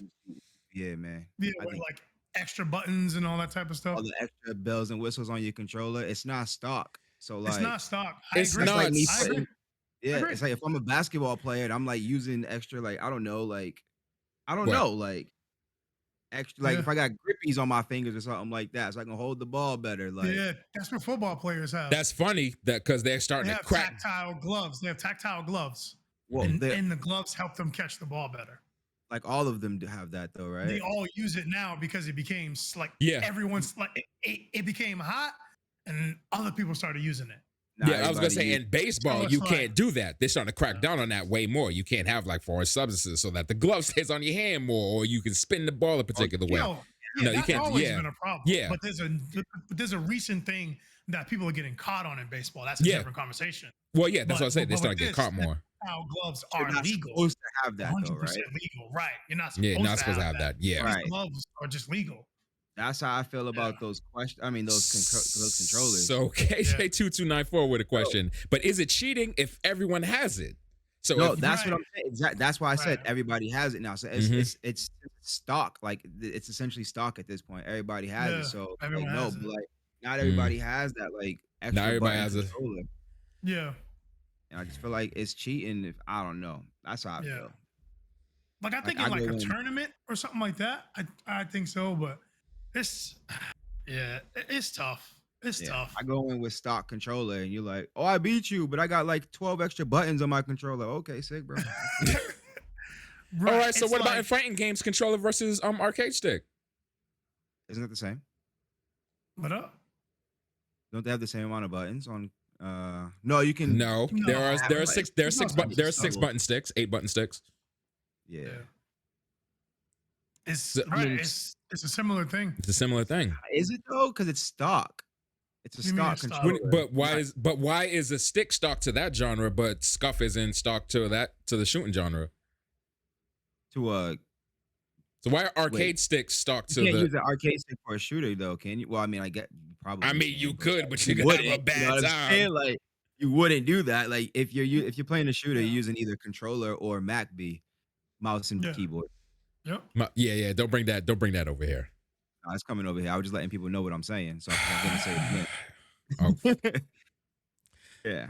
Yeah, man. Yeah, I with think- like extra buttons and all that type of stuff. All the extra bells and whistles on your controller, it's not stock. So like, It's not stock. I It's agree. not like me I agree. putting, yeah, agree. it's like if I'm a basketball player and I'm like using extra, like I don't know, like What? like extra, like Yeah. if I got grippies on my fingers or something like that, so I can hold the ball better. Like, Yeah, that's what football players have. That's funny that because they're They starting to have crack. tactile gloves. They have tactile gloves. well, and, they- and the gloves help them catch the ball better. like all of them do have that though, right? They all use it now because it became like Yeah. everyone's like it became hot and other people started using it. Not Yeah, I was gonna everybody say use- in baseball, it's you like- can't do that. They're starting to crack down on that way more. You can't have like foreign substances so that the glove stays on your hand more, or you can spin the ball a particular way. Yo, yeah, No, you that's can't- always yeah. been a problem. Yeah. But there's a recent thing that people are getting caught on in baseball. That's a Yeah. different conversation. Well, yeah, that's what I But- said. They but started with getting caught this, more. Tactile gloves You're are not legal. supposed to have that though, 100% right? legal. Right. You're not supposed Yeah, not to supposed to have that. Yeah. These Right. gloves are just legal. That's how I feel about those questions. I mean, those controllers. So KJ2294 with a question, but is it cheating if everyone has it? So no, if, that's what Right. I'm saying. Exactly. That's why I said Right. everybody has it now. So it's, Mhm. it's stock. Like it's essentially stock at this point. Everybody has Yeah, it. So like, everyone no, has but it. like not everybody has that. Like extra Not everybody button has it. controller. Yeah. And I just feel like it's cheating. If I don't know, that's how I Yeah. feel. Like I think I in like go a in- tournament or something like that. I think so, but it's it's tough. It's Yeah. tough. I go in with stock controller, and you're like, "Oh, I beat you," but I got like 12 extra buttons on my controller. Okay, sick, bro. all right. So it's what about in like- fighting games, controller versus arcade stick? Isn't it the same? What up? Don't they have the same amount of buttons on? No, you can. No, No, there are like, six no, it's there are just 6 double. button sticks, 8 button sticks. Yeah. Yeah. It's So, I right. mean, it's a similar thing. It's a similar thing. Is it though? Because it's stock. It's a What do you mean stock it's stock? controller. But why is a stick stock to that genre, but scuff is in stock to the shooting genre? to So why are arcade Wait. sticks stock you to can't the? use an arcade stick for a shooter though, can you? Well, I mean, I get probably. I mean, you can, could, but you you're gonna have a wouldn't, bad what I'm time. saying? Like, you wouldn't do that. Like if you're playing a shooter, you're Yeah. using either controller or MacB, mouse and Yeah. keyboard. Yep. Yeah. Don't bring that over here. It's coming over here. I was just letting people know what I'm saying, so I'm gonna say it Oh, again. Yeah.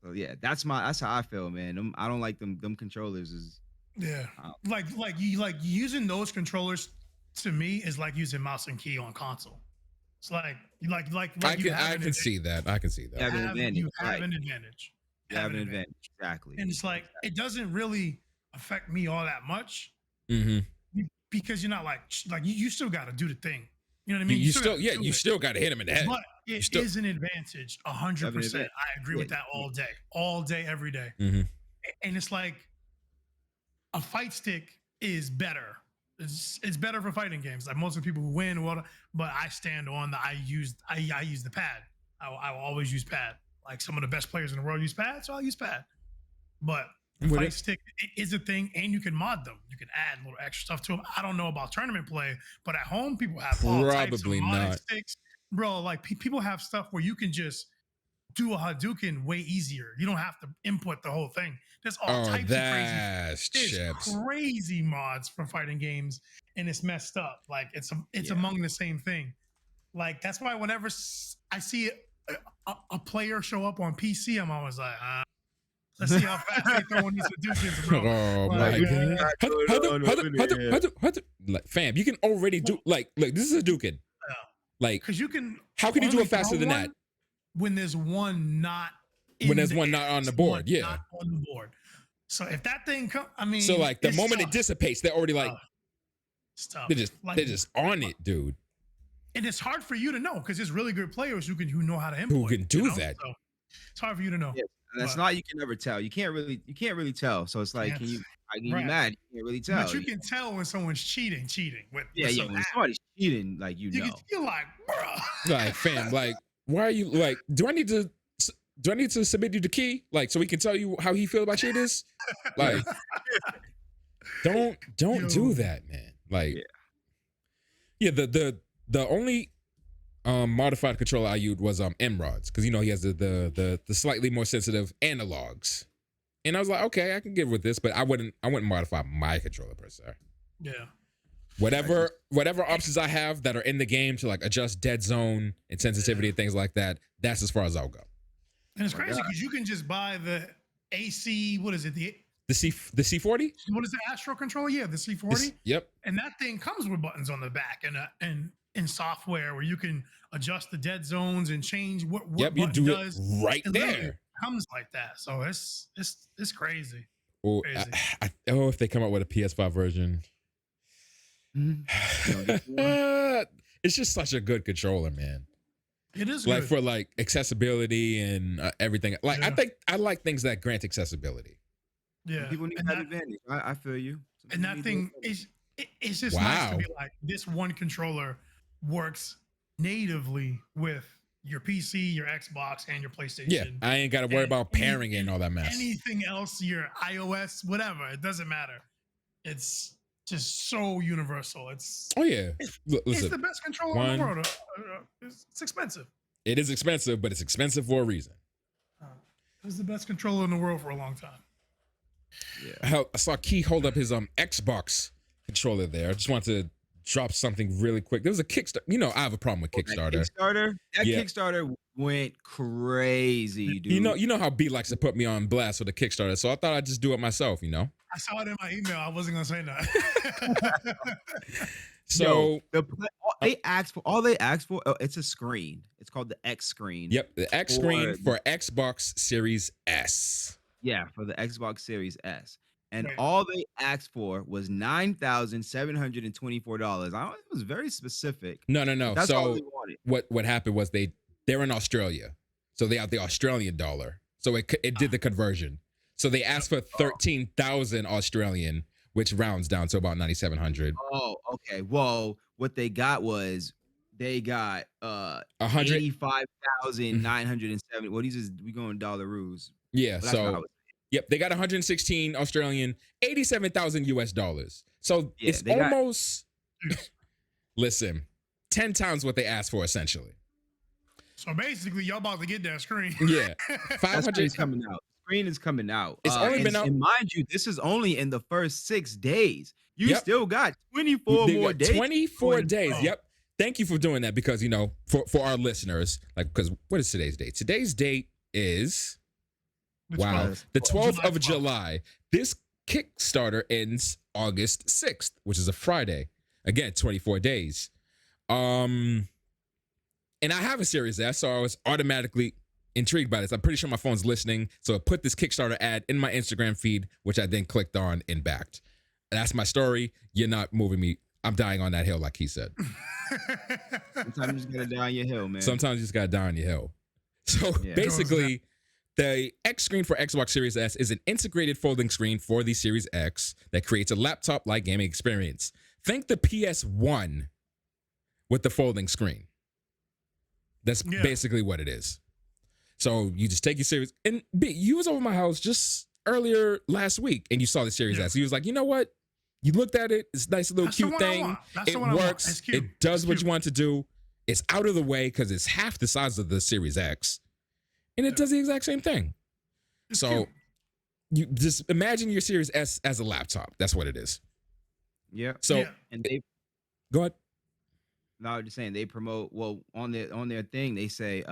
So yeah, that's how I feel, man. I don't like them controllers is Yeah. uh, Like using those controllers to me is like using mouse and key on console. It's like you have I an can see that. I can see you that. have an advantage, you have right? an advantage. You have an advantage. Exactly. And it's like it doesn't really affect me all that much Mm-hmm. because you're not like you still got to do the thing. You know what I You, mean? you gotta still, yeah, do you it. still got to hit him in the head. But it still- is an advantage, You have an 100%. advantage. I agree Yeah, with that all day, every day. Mm-hmm. And it's like a fight stick is better. It's better for fighting games. Like most of the people who win, but I stand on the I use the pad. I will always use pad. Like some of the best players in the world use pad, so I'll use pad. But the fight stick is a thing, and you can mod them. You can add little extra stuff to them. I don't know about tournament play, but at home people have all types of Probably modded not. sticks, bro. Like people have stuff where you can just do a Hadouken way easier. You don't have to input the whole thing. There's all types of crazy. That's There's chips. crazy mods for fighting games, and it's messed up. Like it's among the same thing. Like that's why whenever I see a player show up on PC, I'm always like, let's see how fast they throw in these Hadoukens, bro. Oh Like, my god! Like, fam, you can already do like this is a Dukin. Like, because you can. how can you do only it faster throw than one that? when there's one not. When there's the one air. not on the There's board, one yeah. not on the board. So if that thing comes, I mean, So like the it's moment tough. it dissipates, they're already like Stuff. they're just on it, dude. And it's hard for you to know because there's really good players who know how to input. Who can do you know? that? So it's hard for you to know. Yeah, and that's But- not you can never tell. You can't really tell. So it's like, Yes. can you Right. you mad? You can't really tell. But you can tell when someone's cheating with yeah, some when app. somebody's cheating, like You can feel like, bro. Like, fam, like, why are you like? Do I need to submit you the key, like, so we can tell you how he feel about shit is? Like, don't Yo. do that, man. Like, yeah, the only modified controller I used was Emrod's, because he has the slightly more sensitive analogs, and I was like, okay, I can get with this, but I wouldn't modify my controller per se. Yeah. Whatever options I have that are in the game to like adjust dead zone and sensitivity and things like that, that's as far as I'll go. And it's crazy because you can just buy the AC, what is it? The C40? What is the Astro controller? Yeah, the C40. Yep. And that thing comes with buttons on the back and software where you can adjust the dead zones and change what Yep, you button do does. it right It literally there. comes like that. So it's crazy. Oh, Crazy. if they come out with a PS5 version. It's just such a good controller, man. It is Like good. for like accessibility and everything. Like I Yeah. think I like things that grant accessibility. Yeah. People need And that advantage. I feel you. Some And people that need thing advantage. it's just nice to Wow. be like this one controller works natively with your PC, your Xbox, and your PlayStation. Yeah, I ain't got to worry And about pairing it and all that mess. Anything else, your iOS, whatever, it doesn't matter. It's just so universal. It's Oh yeah, it's listen, the best controller in the world. It's expensive. it is expensive, but it's expensive for a reason. It was the best controller in the world for a long time. I saw Key hold up his Xbox controller there. I just wanted to drop something really quick. There was a Kickstarter. I have a problem with Kickstarter. That Yeah. Kickstarter went crazy, dude. You know how B likes to put me on blast with a Kickstarter, so I thought I'd just do it myself. I saw it in my email. I wasn't gonna say that. So all they asked for, it's a screen. It's called the X screen. yep, the X screen for Xbox Series S. Yeah, for the Xbox Series S. And Right. all they asked for was $9,724. It was very specific. No. That's all they So wanted. what happened was they're in Australia, so they have the Australian dollar, so it did the conversion. So they asked for 13,000 Australian, which rounds down to about 9,700. Oh, okay. Well, what they got was they got 100. 85,970. Well, we going dollaroos. Yeah. But that's not how So it's- yep, they got 116 Australian, 87,000 US dollars. So Yeah, it's they got- almost listen, 10 times what they asked for essentially. So basically, y'all about to get that screen. Yeah, That 500. screen's coming out. Screen is coming out. It's only And, been out. and mind you, this is only in the first 6 days. You Yep. still got 24 They more got days. 24 days. Oh. Yep. Thank you for doing that because, for our listeners, like, because what is today's date? Today's date is, The wow, 12th. the 12th of July. July. This Kickstarter ends August 6th, which is a Friday. Again, 24 days. And I have a Series S, so I was automatically intrigued by this. I'm pretty sure my phone's listening, so I put this Kickstarter ad in my Instagram feed, which I then clicked on and backed. That's my story. You're not moving me. I'm dying on that hill, like he said. Sometimes you just gotta die on your hill, man. Sometimes you just gotta die on your hill. So Yeah. basically, the X screen for Xbox Series S is an integrated folding screen for the Series X that creates a laptop-like gaming experience. Think the PS1 with the folding screen. That's basically what it is. So you just take your Series, and B, you was over my house just earlier last week, and you saw the Series S. You was like, you know what? You looked at it. It's a nice little cute thing. It works. It does what you want to do. It's out of the way because it's half the size of the Series X, and it does the exact same thing. So you just imagine your Series S as a laptop. That's what it is. Yeah. So and they go ahead. No, I'm just saying they promote on their thing. They say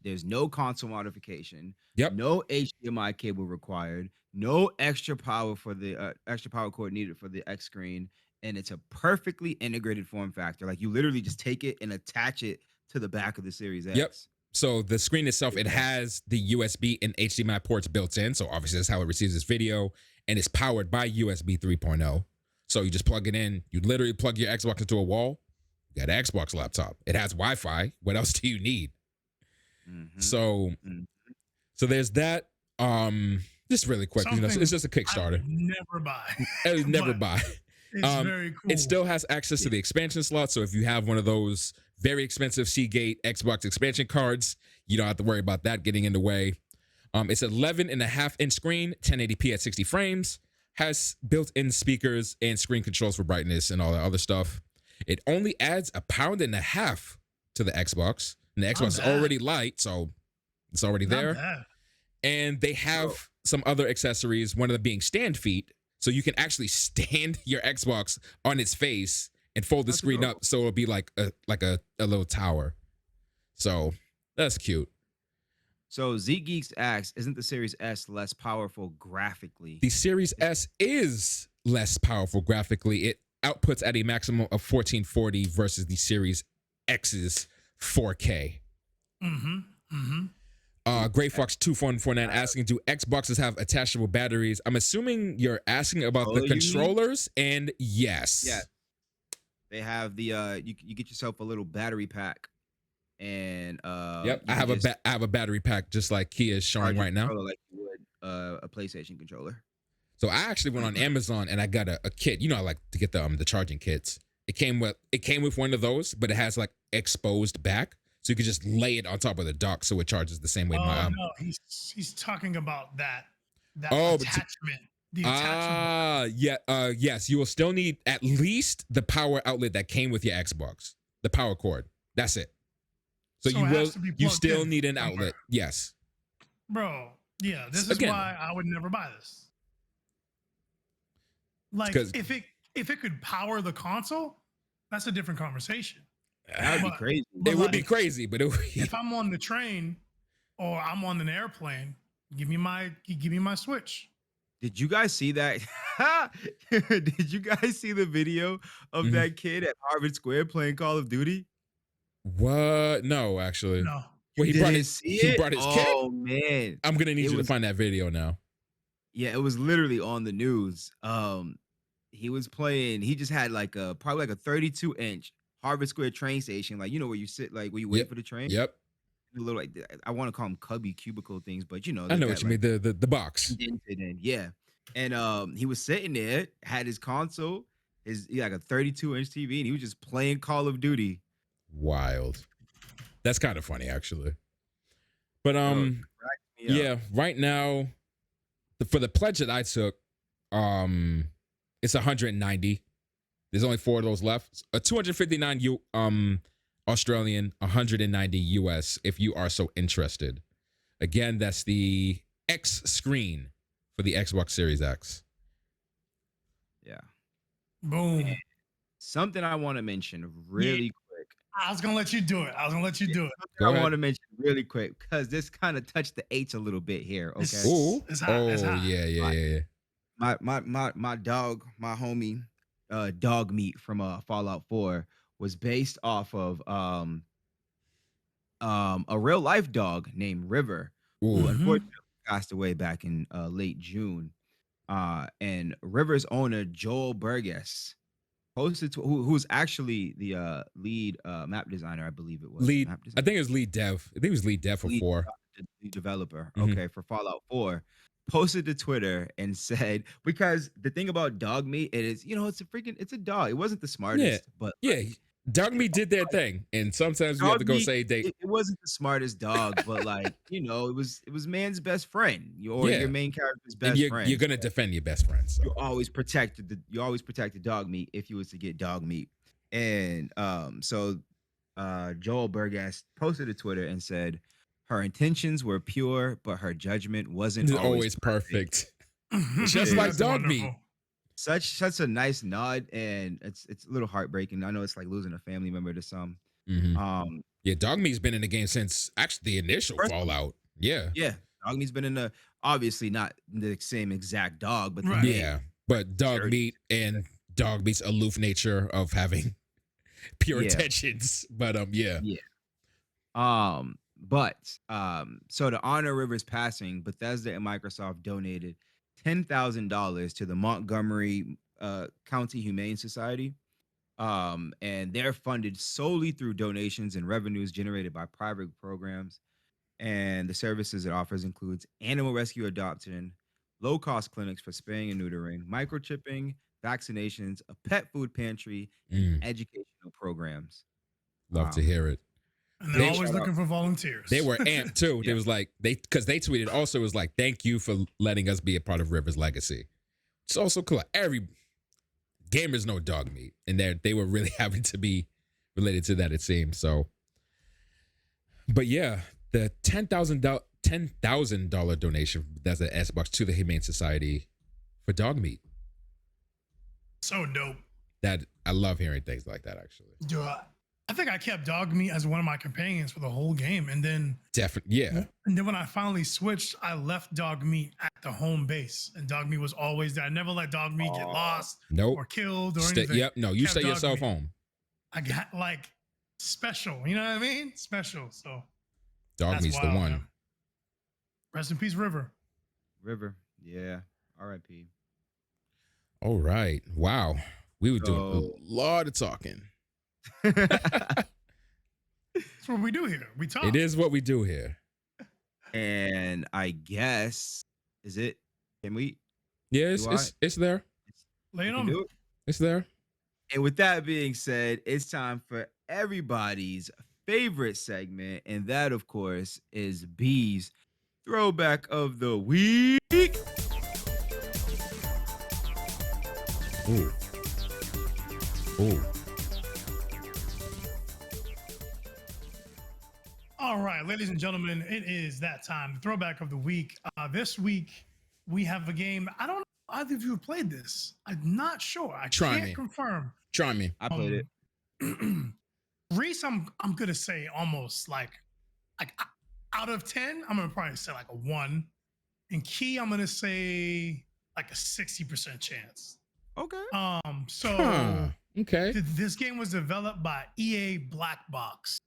there's no console modification. Yep. No HDMI cable required. No extra power extra power cord needed for the X screen, and it's a perfectly integrated form factor. Like you literally just take it and attach it to the back of the Series X. Yep. So the screen itself, it has the USB and HDMI ports built in. So obviously that's how it receives this video, and it's powered by USB 3.0. So you just plug it in. You literally plug your Xbox into a wall. You got an Xbox laptop. It has Wi-Fi. What else do you need? Mm-hmm. So there's that. Just really quick, it's just a Kickstarter. Never buy. I would never buy. It's very cool. It still has access to the expansion slot. So if you have one of those very expensive Seagate Xbox expansion cards, you don't have to worry about that getting in the way. It's 11.5-inch screen, 1080p at 60 frames, has built-in speakers and screen controls for brightness and all that other stuff. It only adds 1.5 pounds to the Xbox. And the Xbox is already light, so it's already there. And they have some other accessories, one of them being stand feet. So you can actually stand your Xbox on its face and fold the screen up so it'll be like a little tower. So that's cute. So Z Geeks asks, isn't the Series S less powerful graphically? The Series S is less powerful graphically. It outputs at a maximum of 1440 versus the Series X's 4K. Gray Fox 2449 asking, do Xboxes have attachable batteries? I'm assuming you're asking about the controllers, and yes. Yeah. They have the you get yourself a little battery pack, and yep, I have a battery pack just like Kia is showing right now, like you would a PlayStation controller. So I actually went on Amazon and I got a kit. I like to get the charging kits. It came with one of those, but it has like exposed back, so you could just lay it on top of the dock so it charges the same way. No, he's talking about that attachment. Yes, you will still need at least the power outlet that came with your Xbox, the power cord. That's it. So you still need an outlet. Yes, bro. Yeah, this is why I would never buy this. Like if it could power the console, that's a different conversation. That would be crazy. It would be crazy, but if I'm on the train or I'm on an airplane, give me my Switch. Did you guys see that? Did you guys see the video of that kid at Harvard Square playing Call of Duty? What? No, actually. No. Well, he brought his kid? Oh man. I'm gonna need you to find that video now. Yeah, it was literally on the news. He was playing, he just had like probably like a 32-inch Harvard Square train station, like where you sit, like where you wait for the train. Yep. A little like, I want to call them cubby cubicle things, but I know what you mean. The box. Yeah. And he was sitting there, had his console, like a 32-inch TV, and he was just playing Call of Duty. Wild. That's kind of funny, actually. But yeah, right now, for the pledge that I took, it's 190. There's only 4 of those left. A 259 on Australian, 190 US if you are so interested. Again, that's the X screen for the Xbox Series X. Yeah. And Boom. something I want to mention Yeah. really quick. I was gonna let you do it. I was gonna let you Yeah, do it. something Go I want ahead. to mention really quick because this kind of touched the H a little bit here. Okay. Ooh. It's hot. It's Oh, hot. yeah, yeah, Like, yeah, yeah. my dog, my homie, Dogmeat from Fallout 4 was based off of a real life dog named River, who Ooh. Mm-hmm. unfortunately passed away back in late June. And River's owner Joel Burgess posted who's actually the lead map designer, I believe it was Lead, map I designer, think it was lead dev. I think it was lead dev for lead, 4. lead developer. Mm-hmm. Okay, for Fallout 4. Posted to Twitter and said, because the thing about dog meat, it is, it's a dog. It wasn't the Yeah. smartest, but Yeah. like Dog it, Meat did their thing. And sometimes we have dog to go meat, say they, it wasn't the smartest dog, but like, it was man's best friend, or your yeah. main character's And best you're friend. gonna defend your best friend. So You always protected dog meat if you was to get dog meat. And so Joel Burgess posted to Twitter and said her intentions were pure, but her judgment wasn't it's always always perfect. perfect. Just Which like That's is Dog Meat. wonderful. such a nice nod, and it's a little heartbreaking. I know it's like losing a family member to some. Mm-hmm. Um Yeah, Dog Meat's been in the game since actually the initial First one, Fallout. Yeah. yeah. Dog meat's been in the obviously not the same exact dog, but the Right. name. Yeah. But Dog Sure. Meat and Dog Meat's aloof nature of having pure Yeah. intentions. But yeah. Yeah. So to honor Rivers' passing, Bethesda and Microsoft donated $10,000 to the Montgomery County Humane Society. And they're funded solely through donations and revenues generated by private programs. And the services it offers includes animal rescue adoption, low-cost clinics for spaying and neutering, microchipping, vaccinations, a pet food pantry, and Mm, educational programs. love to Um, hear it. And they're big They always shout out. looking for they volunteers. were amped too. They Yeah. was like because they tweeted also was like, thank you for letting us be a part of River's legacy. It's also cool. Every gamers know Dog Meat. And they were really having to be related to that, it seems. So but yeah, the $10,000 donation that's an Xbox to the Humane Society for Dog Meat. So dope. That I love hearing things like that actually. Dude, I think I kept Dog Meat as one of my companions for the whole game. Definitely, yeah. And then when I finally switched, I left Dog Meat at the home base. And Dog Meat was always there. I never let Dog Meat get lost Nope. or killed or anything. Yep. No, you Kept stay Dog yourself Meat. home. I got like special, you know what I mean? Special. So Dog that's Meat's the wild, one. man. Rest in peace, River. River. Yeah. R.I.P. All right. Wow. We were doing So- a lot of talking. That's what we do here. We talk. It is what we do here. And I guess is it? Can we? Yeah, it's Do I? it's there. Lay We it can on do me. it? It's there. And with that being said, it's time for everybody's favorite segment, and that, of course, is B's throwback of the week. Ooh. Ooh. All right, ladies and gentlemen, it is that time. The throwback of the week. This week we have a game. I don't know if either of you have played this. I'm not sure. I Try can't me. confirm. Try me. I played it. Reese, I'm gonna say almost like out of 10, I'm gonna probably say like a 1. And Key, I'm gonna say like a 60% chance. Okay. So Huh. Okay. this game was developed by EA Black Box,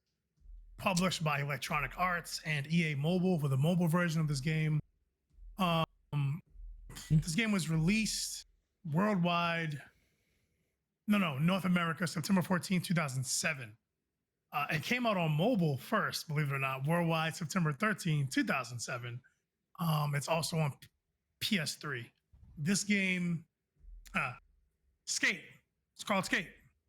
published by Electronic Arts and EA Mobile for the mobile version of this game. This game was released worldwide. No, North America, September 14, 2007. It came out on mobile first, believe it or not, worldwide, September 13, 2007. It's also on PS3. This game, Skate. It's called Skate.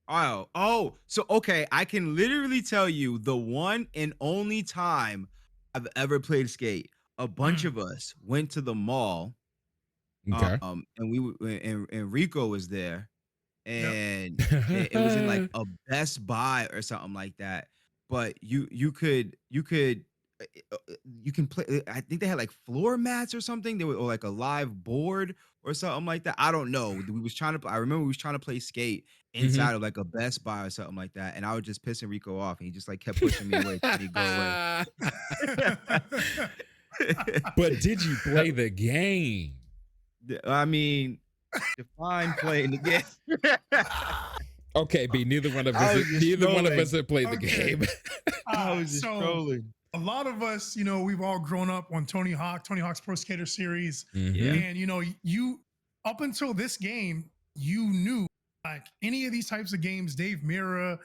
Oh, so okay, I can literally tell you the one and only time I've ever played Skate. A bunch of us went to the mall, Okay. and Rico was there, and it was in like a Best Buy or something like that. but you can play. I think they had like floor mats or something. They were or like a live board or something like that. I don't know. We was trying to. I remember we was trying to play skate Mm-hmm. inside of like a Best Buy or something like that, and I was just pissing Rico off, and he just like kept pushing me away, telling me to go away. But did you play the game? I mean, define playing the game. Okay, B. Neither one of I us. was just Neither one of trolling. us have played the Okay. game. I was just So trolling. a lot of us, you know, we've all grown up on Tony Hawk's Pro Skater series. Mhm. And you know, you up until this game, you knew like any of these types of games, Dave Mirra,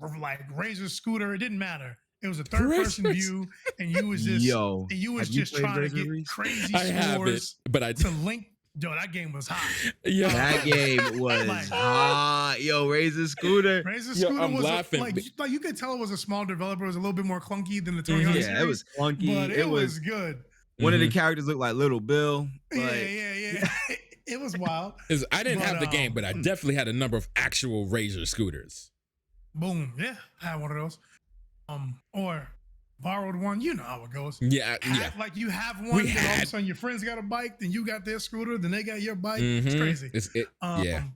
or like Razor Scooter, it didn't matter. It was a third person Razor- view, and you was just Yo, have you played trying to Razor get Reese? crazy I have it, scores but I to link. Yo, that game was hot. yeah. That game was Like- hot. Yo, Razor Scooter. Razor Yo, Scooter I'm was laughing, like but- you could tell it was a small developer. It was a little bit more clunky than the Tony Mhm. Hawk Yeah, series, it was clunky. but it was good. One of the Mhm. characters looked like Little Bill. But Yeah. It was wild. I didn't But, have the game, but I definitely had a number of actual Razor scooters. Boom. Yeah, I had one of those. Or borrowed one. You know how it goes. Yeah, yeah. Like you have one, then all of a had- sudden your friends got a bike, then you got their scooter, then they got your bike. It's Mhm. crazy. Yeah.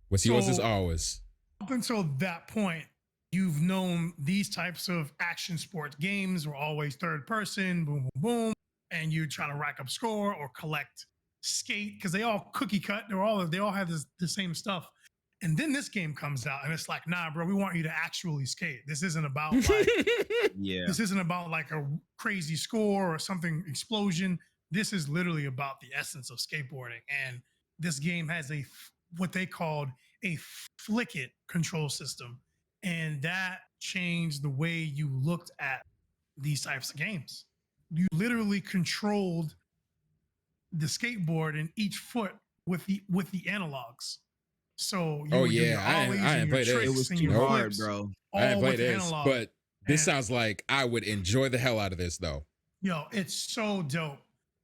What's yours is so- ours. Up until that point, you've known these types of action sports games were always third person, boom, boom, boom, and you're trying to rack up score or collect skate because they all cookie cut. They all have the same stuff. And then this game comes out and it's like, nah, bro, we want you to actually skate. This isn't about like yeah. this isn't about like a crazy score or something explosion. This is literally about the essence of skateboarding. And this game has what they called a flick it control system. And that changed the way you looked at these types of games. You literally controlled the skateboard in each foot with the analogs. So you Oh, would do yeah, your I ollies didn't and play your this. tricks It was and too your hard, flips, bro. I didn't all play with this, analog. but this And- sounds like I would enjoy the hell out of this, though. Yo, it's so dope.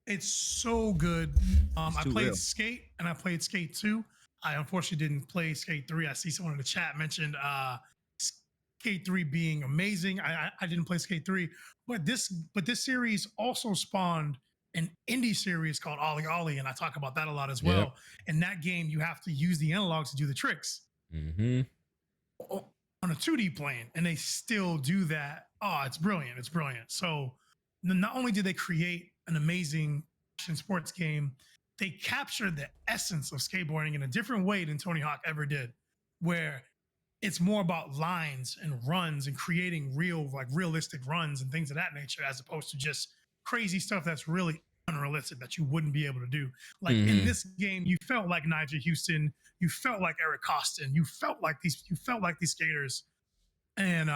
It's so good. I too played real. Skate and I played Skate 2. I unfortunately didn't play Skate 3. I see someone in the chat mentioned Skate 3 being amazing. I didn't play Skate 3, but this series also spawned an indie series called Ollie Ollie, and I talk about that a lot as well. Yep. In that game, you have to use the analogs to do the tricks Mm-hmm. on a 2D plane, and they still do that. Oh, it's brilliant. It's brilliant. So not only did they create an amazing action sports game, they captured the essence of skateboarding in a different way than Tony Hawk ever did, where it's more about lines and runs and creating realistic runs and things of that nature, as opposed to just crazy stuff that's really unrealistic that you wouldn't be able to do. Like in Mhm. this game, you felt like Nigel Houston, you felt like Eric Costin, you felt like these skaters. And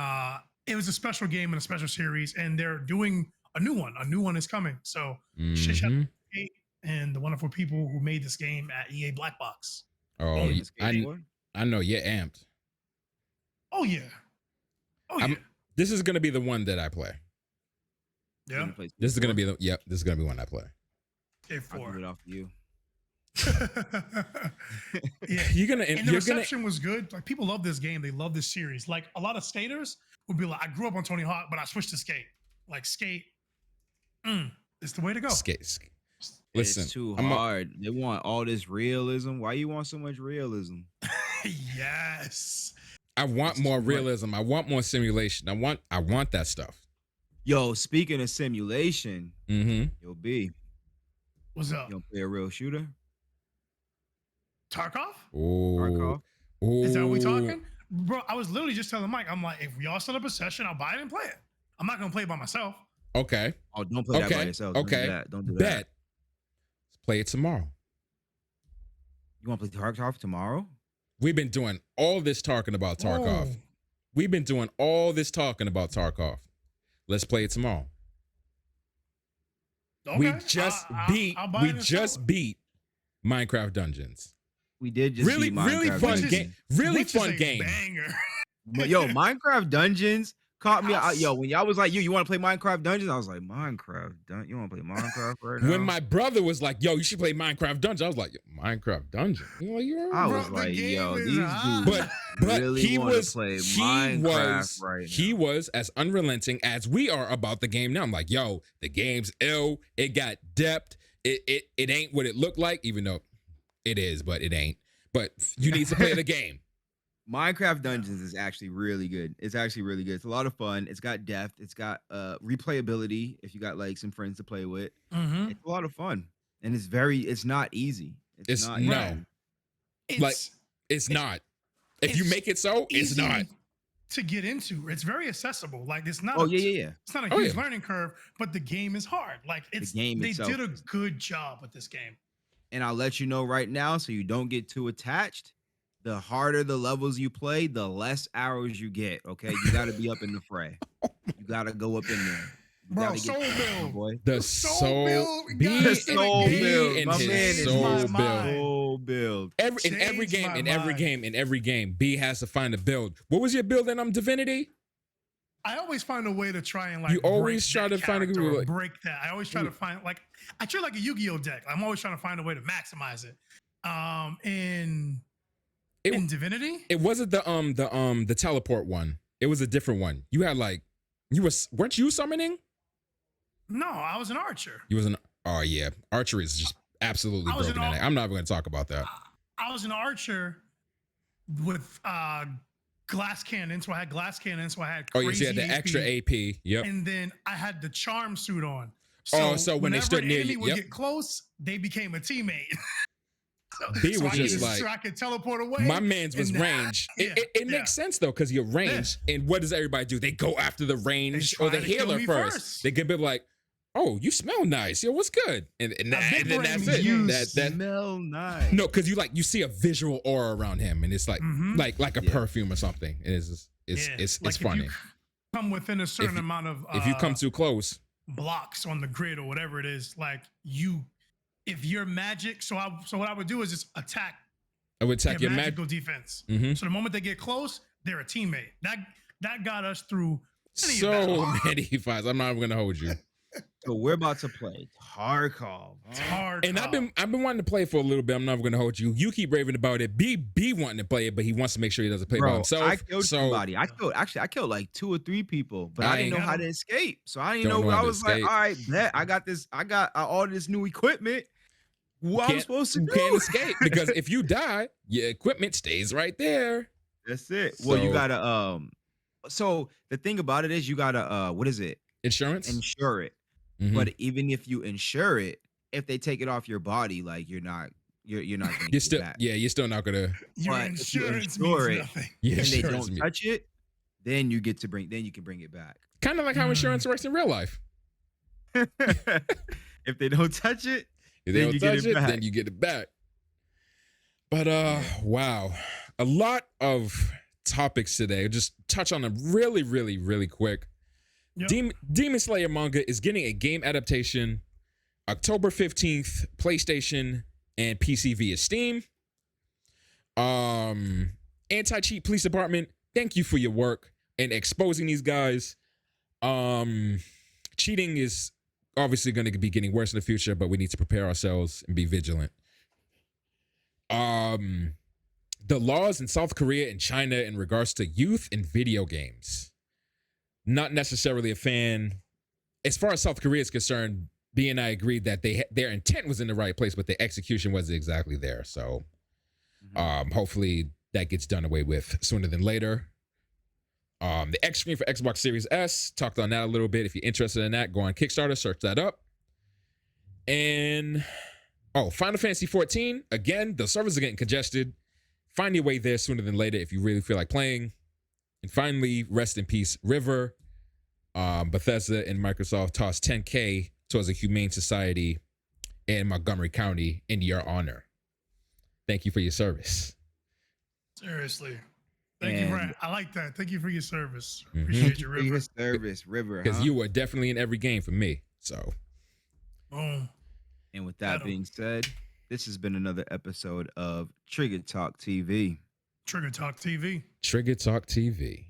it was a special game and a special series, and they're doing a new one. A new one is coming. So shout out Mhm. to EA and the wonderful people who made this game at EA Black Box. Oh, Boom. I know you're amped. Oh yeah. Oh yeah. I'm- This is gonna be the one that I play. Yeah. This is gonna be the This is gonna be one I play. Okay, I'll give it 4. off to you. Yeah. You're gonna And the you're gonna reception was good. Like people love this game. They love this series. Like a lot of skaters would be like, I grew up on Tony Hawk, but I switched to skate. Like skate, it's the way to go. skate. Listen, It's too I'm a- hard. They want all this realism. Why you want so much realism? Yes. I want It's more too much. realism. I want more simulation. I want that stuff. Yo, speaking of simulation, Mm-hmm. yo, B, What's up? you don't play a real shooter? Tarkov? Oh, Is that what we talking? Bro, I was literally just telling Mike, I'm like, if we all set up a session, I'll buy it and play it. I'm not gonna play it by myself. Okay. Oh, don't play that by Okay. yourself. Don't Okay. do that. Don't do that. Bet. Let's play it tomorrow. You want to play Tarkov tomorrow? We've been doing all this talking about Tarkov. Oh, We've been doing all this talking about Tarkov. Let's play it tomorrow. okay. We just I'll buy it and sell it. beat Minecraft Dungeons. We did just Really, beat really Minecraft fun Dungeons. game. Really Which is fun a game. Banger. But yo, Minecraft Dungeons caught me out. House. Yo, when y'all was like, you want to play Minecraft Dungeons? I was like, Minecraft Dungeons? You want to play Minecraft right When now? my brother was like, "Yo, you should play Minecraft Dungeon," I was like, "Minecraft Dungeon?" You know, I Bro, was the like, game yo, is these dudes hot. but really want to play Minecraft right he now. was as unrelenting as we are about the game now. I'm like, "Yo, the game's ill. It got depth. It ain't what it looked like, even though it is, but it ain't. But you need to play the game." Minecraft Dungeons is actually really good. It's actually really good. It's a lot of fun. It's got depth. It's got replayability if you got like some friends to play with. Mm-hmm. It's a lot of fun. And it's not easy. It's It's not Right. no, easy. like It's it's not. If you it's make it so, it's easy not. to get into. It's very accessible. Like it's not Oh yeah. it's not a Oh, huge yeah. learning curve, but the game is hard. Like The game they itself did a is. good job with this game. And I'll let you know right now so you don't get too attached. The harder the levels you play, the less arrows you get. Okay. You gotta be up in the fray. You gotta go up in there. You Bro, gotta get soul my build. boy. The Soul soul build B, got us in the Soul game. build. and My his man is Changed soul my build. mind. Soul build. In every Changed game, my in every mind. game, in every game, B has to find a build. What was your build in Divinity? I always find a way to try and like You always break try that to find a good character way, or like- break that. I always try to find like I treat it like a Yu-Gi-Oh deck. I'm always trying to find a way to maximize it. In It- Divinity, It wasn't the teleport one. It was a different one. You had like weren't you summoning? no, I was an archer. You was an oh yeah. Archery is just absolutely I was broken an in ar- it. I'm not even gonna talk about that. I was an archer with glass cannon, so I had glass cannon, so I had Oh crazy yes, you had the extra AP. Yep. and then I had the charm suit on. So when they whenever stood an near enemy you- would yep. get close, they became a teammate. B was I just could- like so I could teleport away. my man's was and range. yeah, It makes sense though, because you're range. And what does everybody do? They go after the range They or the try to kill healer me first. first. They can be like, "Oh, you smell nice. Yo, what's good?" And big then that's brain it. you That Smell nice. no, because you see a visual aura around him, and it's like Mhm. like a Yeah. perfume or something. It is it's Yeah, it's like it's if funny. you come within a certain you- amount of If you come too close, blocks on the grid or whatever it is, like if you're magic, so what I would do is just attack I would attack their your magical mag. defense. Mhm. So the moment they get close, they're a teammate. That got us through many a So battle. many fights. I'm not even gonna hold you. So we're about to play Tarkov. It's hard. And I've been wanting to play for a little bit. I'm not going to hold you. You keep raving about it. B wanting to play it, but he wants to make sure he doesn't play by Bro, himself. I killed so somebody. I killed like 2 or 3 people, but I didn't know I- how to escape. So I didn't Don't know. know how I to was like, escape. all right, bet I got this. I got all this new equipment. What I'm supposed to you do? can't escape because if you die, your equipment stays right there. That's it. Well, you So- gotta So the thing about it is, you gotta what is it? Insurance. Insure it. Mhm. But even if you insure it, if they take it off your body, like you're not gonna You're get it still back. you're still not gonna. Your but if you insurance insure means it- nothing. Your And they insurance don't touch it, then you can bring it back. kind of like how Mm. insurance works in real life. If they don't touch it, If they Then don't you get touch it it, back. then you get it back. But wow, a lot of topics today. Just touch on them really, really, really quick. Yep. Demon Slayer manga is getting a game adaptation October 15th, PlayStation and PC via Steam. Anti-cheat police department, thank you for your work and exposing these guys. Cheating is obviously going to be getting worse in the future, but we need to prepare ourselves and be vigilant. The laws in South Korea and China in regards to youth and video games. Not necessarily a fan. As far as South Korea is concerned, B and I agreed that their intent was in the right place, but the execution wasn't exactly there. So hopefully that gets done away with sooner than later. The X screen for Xbox Series S, talked on that a little bit. If you're interested in that, go on Kickstarter, search that up. And Final Fantasy 14, again, the servers are getting congested. Find your way there sooner than later if you really feel like playing. And finally, rest in peace, River. Bethesda and Microsoft tossed $10K towards a humane society in Montgomery County in your honor. Thank you for your service. Seriously. Thank you, And- Brad. I like that. Thank you for your service. Mhm. Appreciate you, for your River. service, River. Because Huh? you were definitely in every game for me. So Boom. And with that Adam. being said, this has been another episode of Trigger Talk TV. Trigger Talk TV. Trigger Talk TV.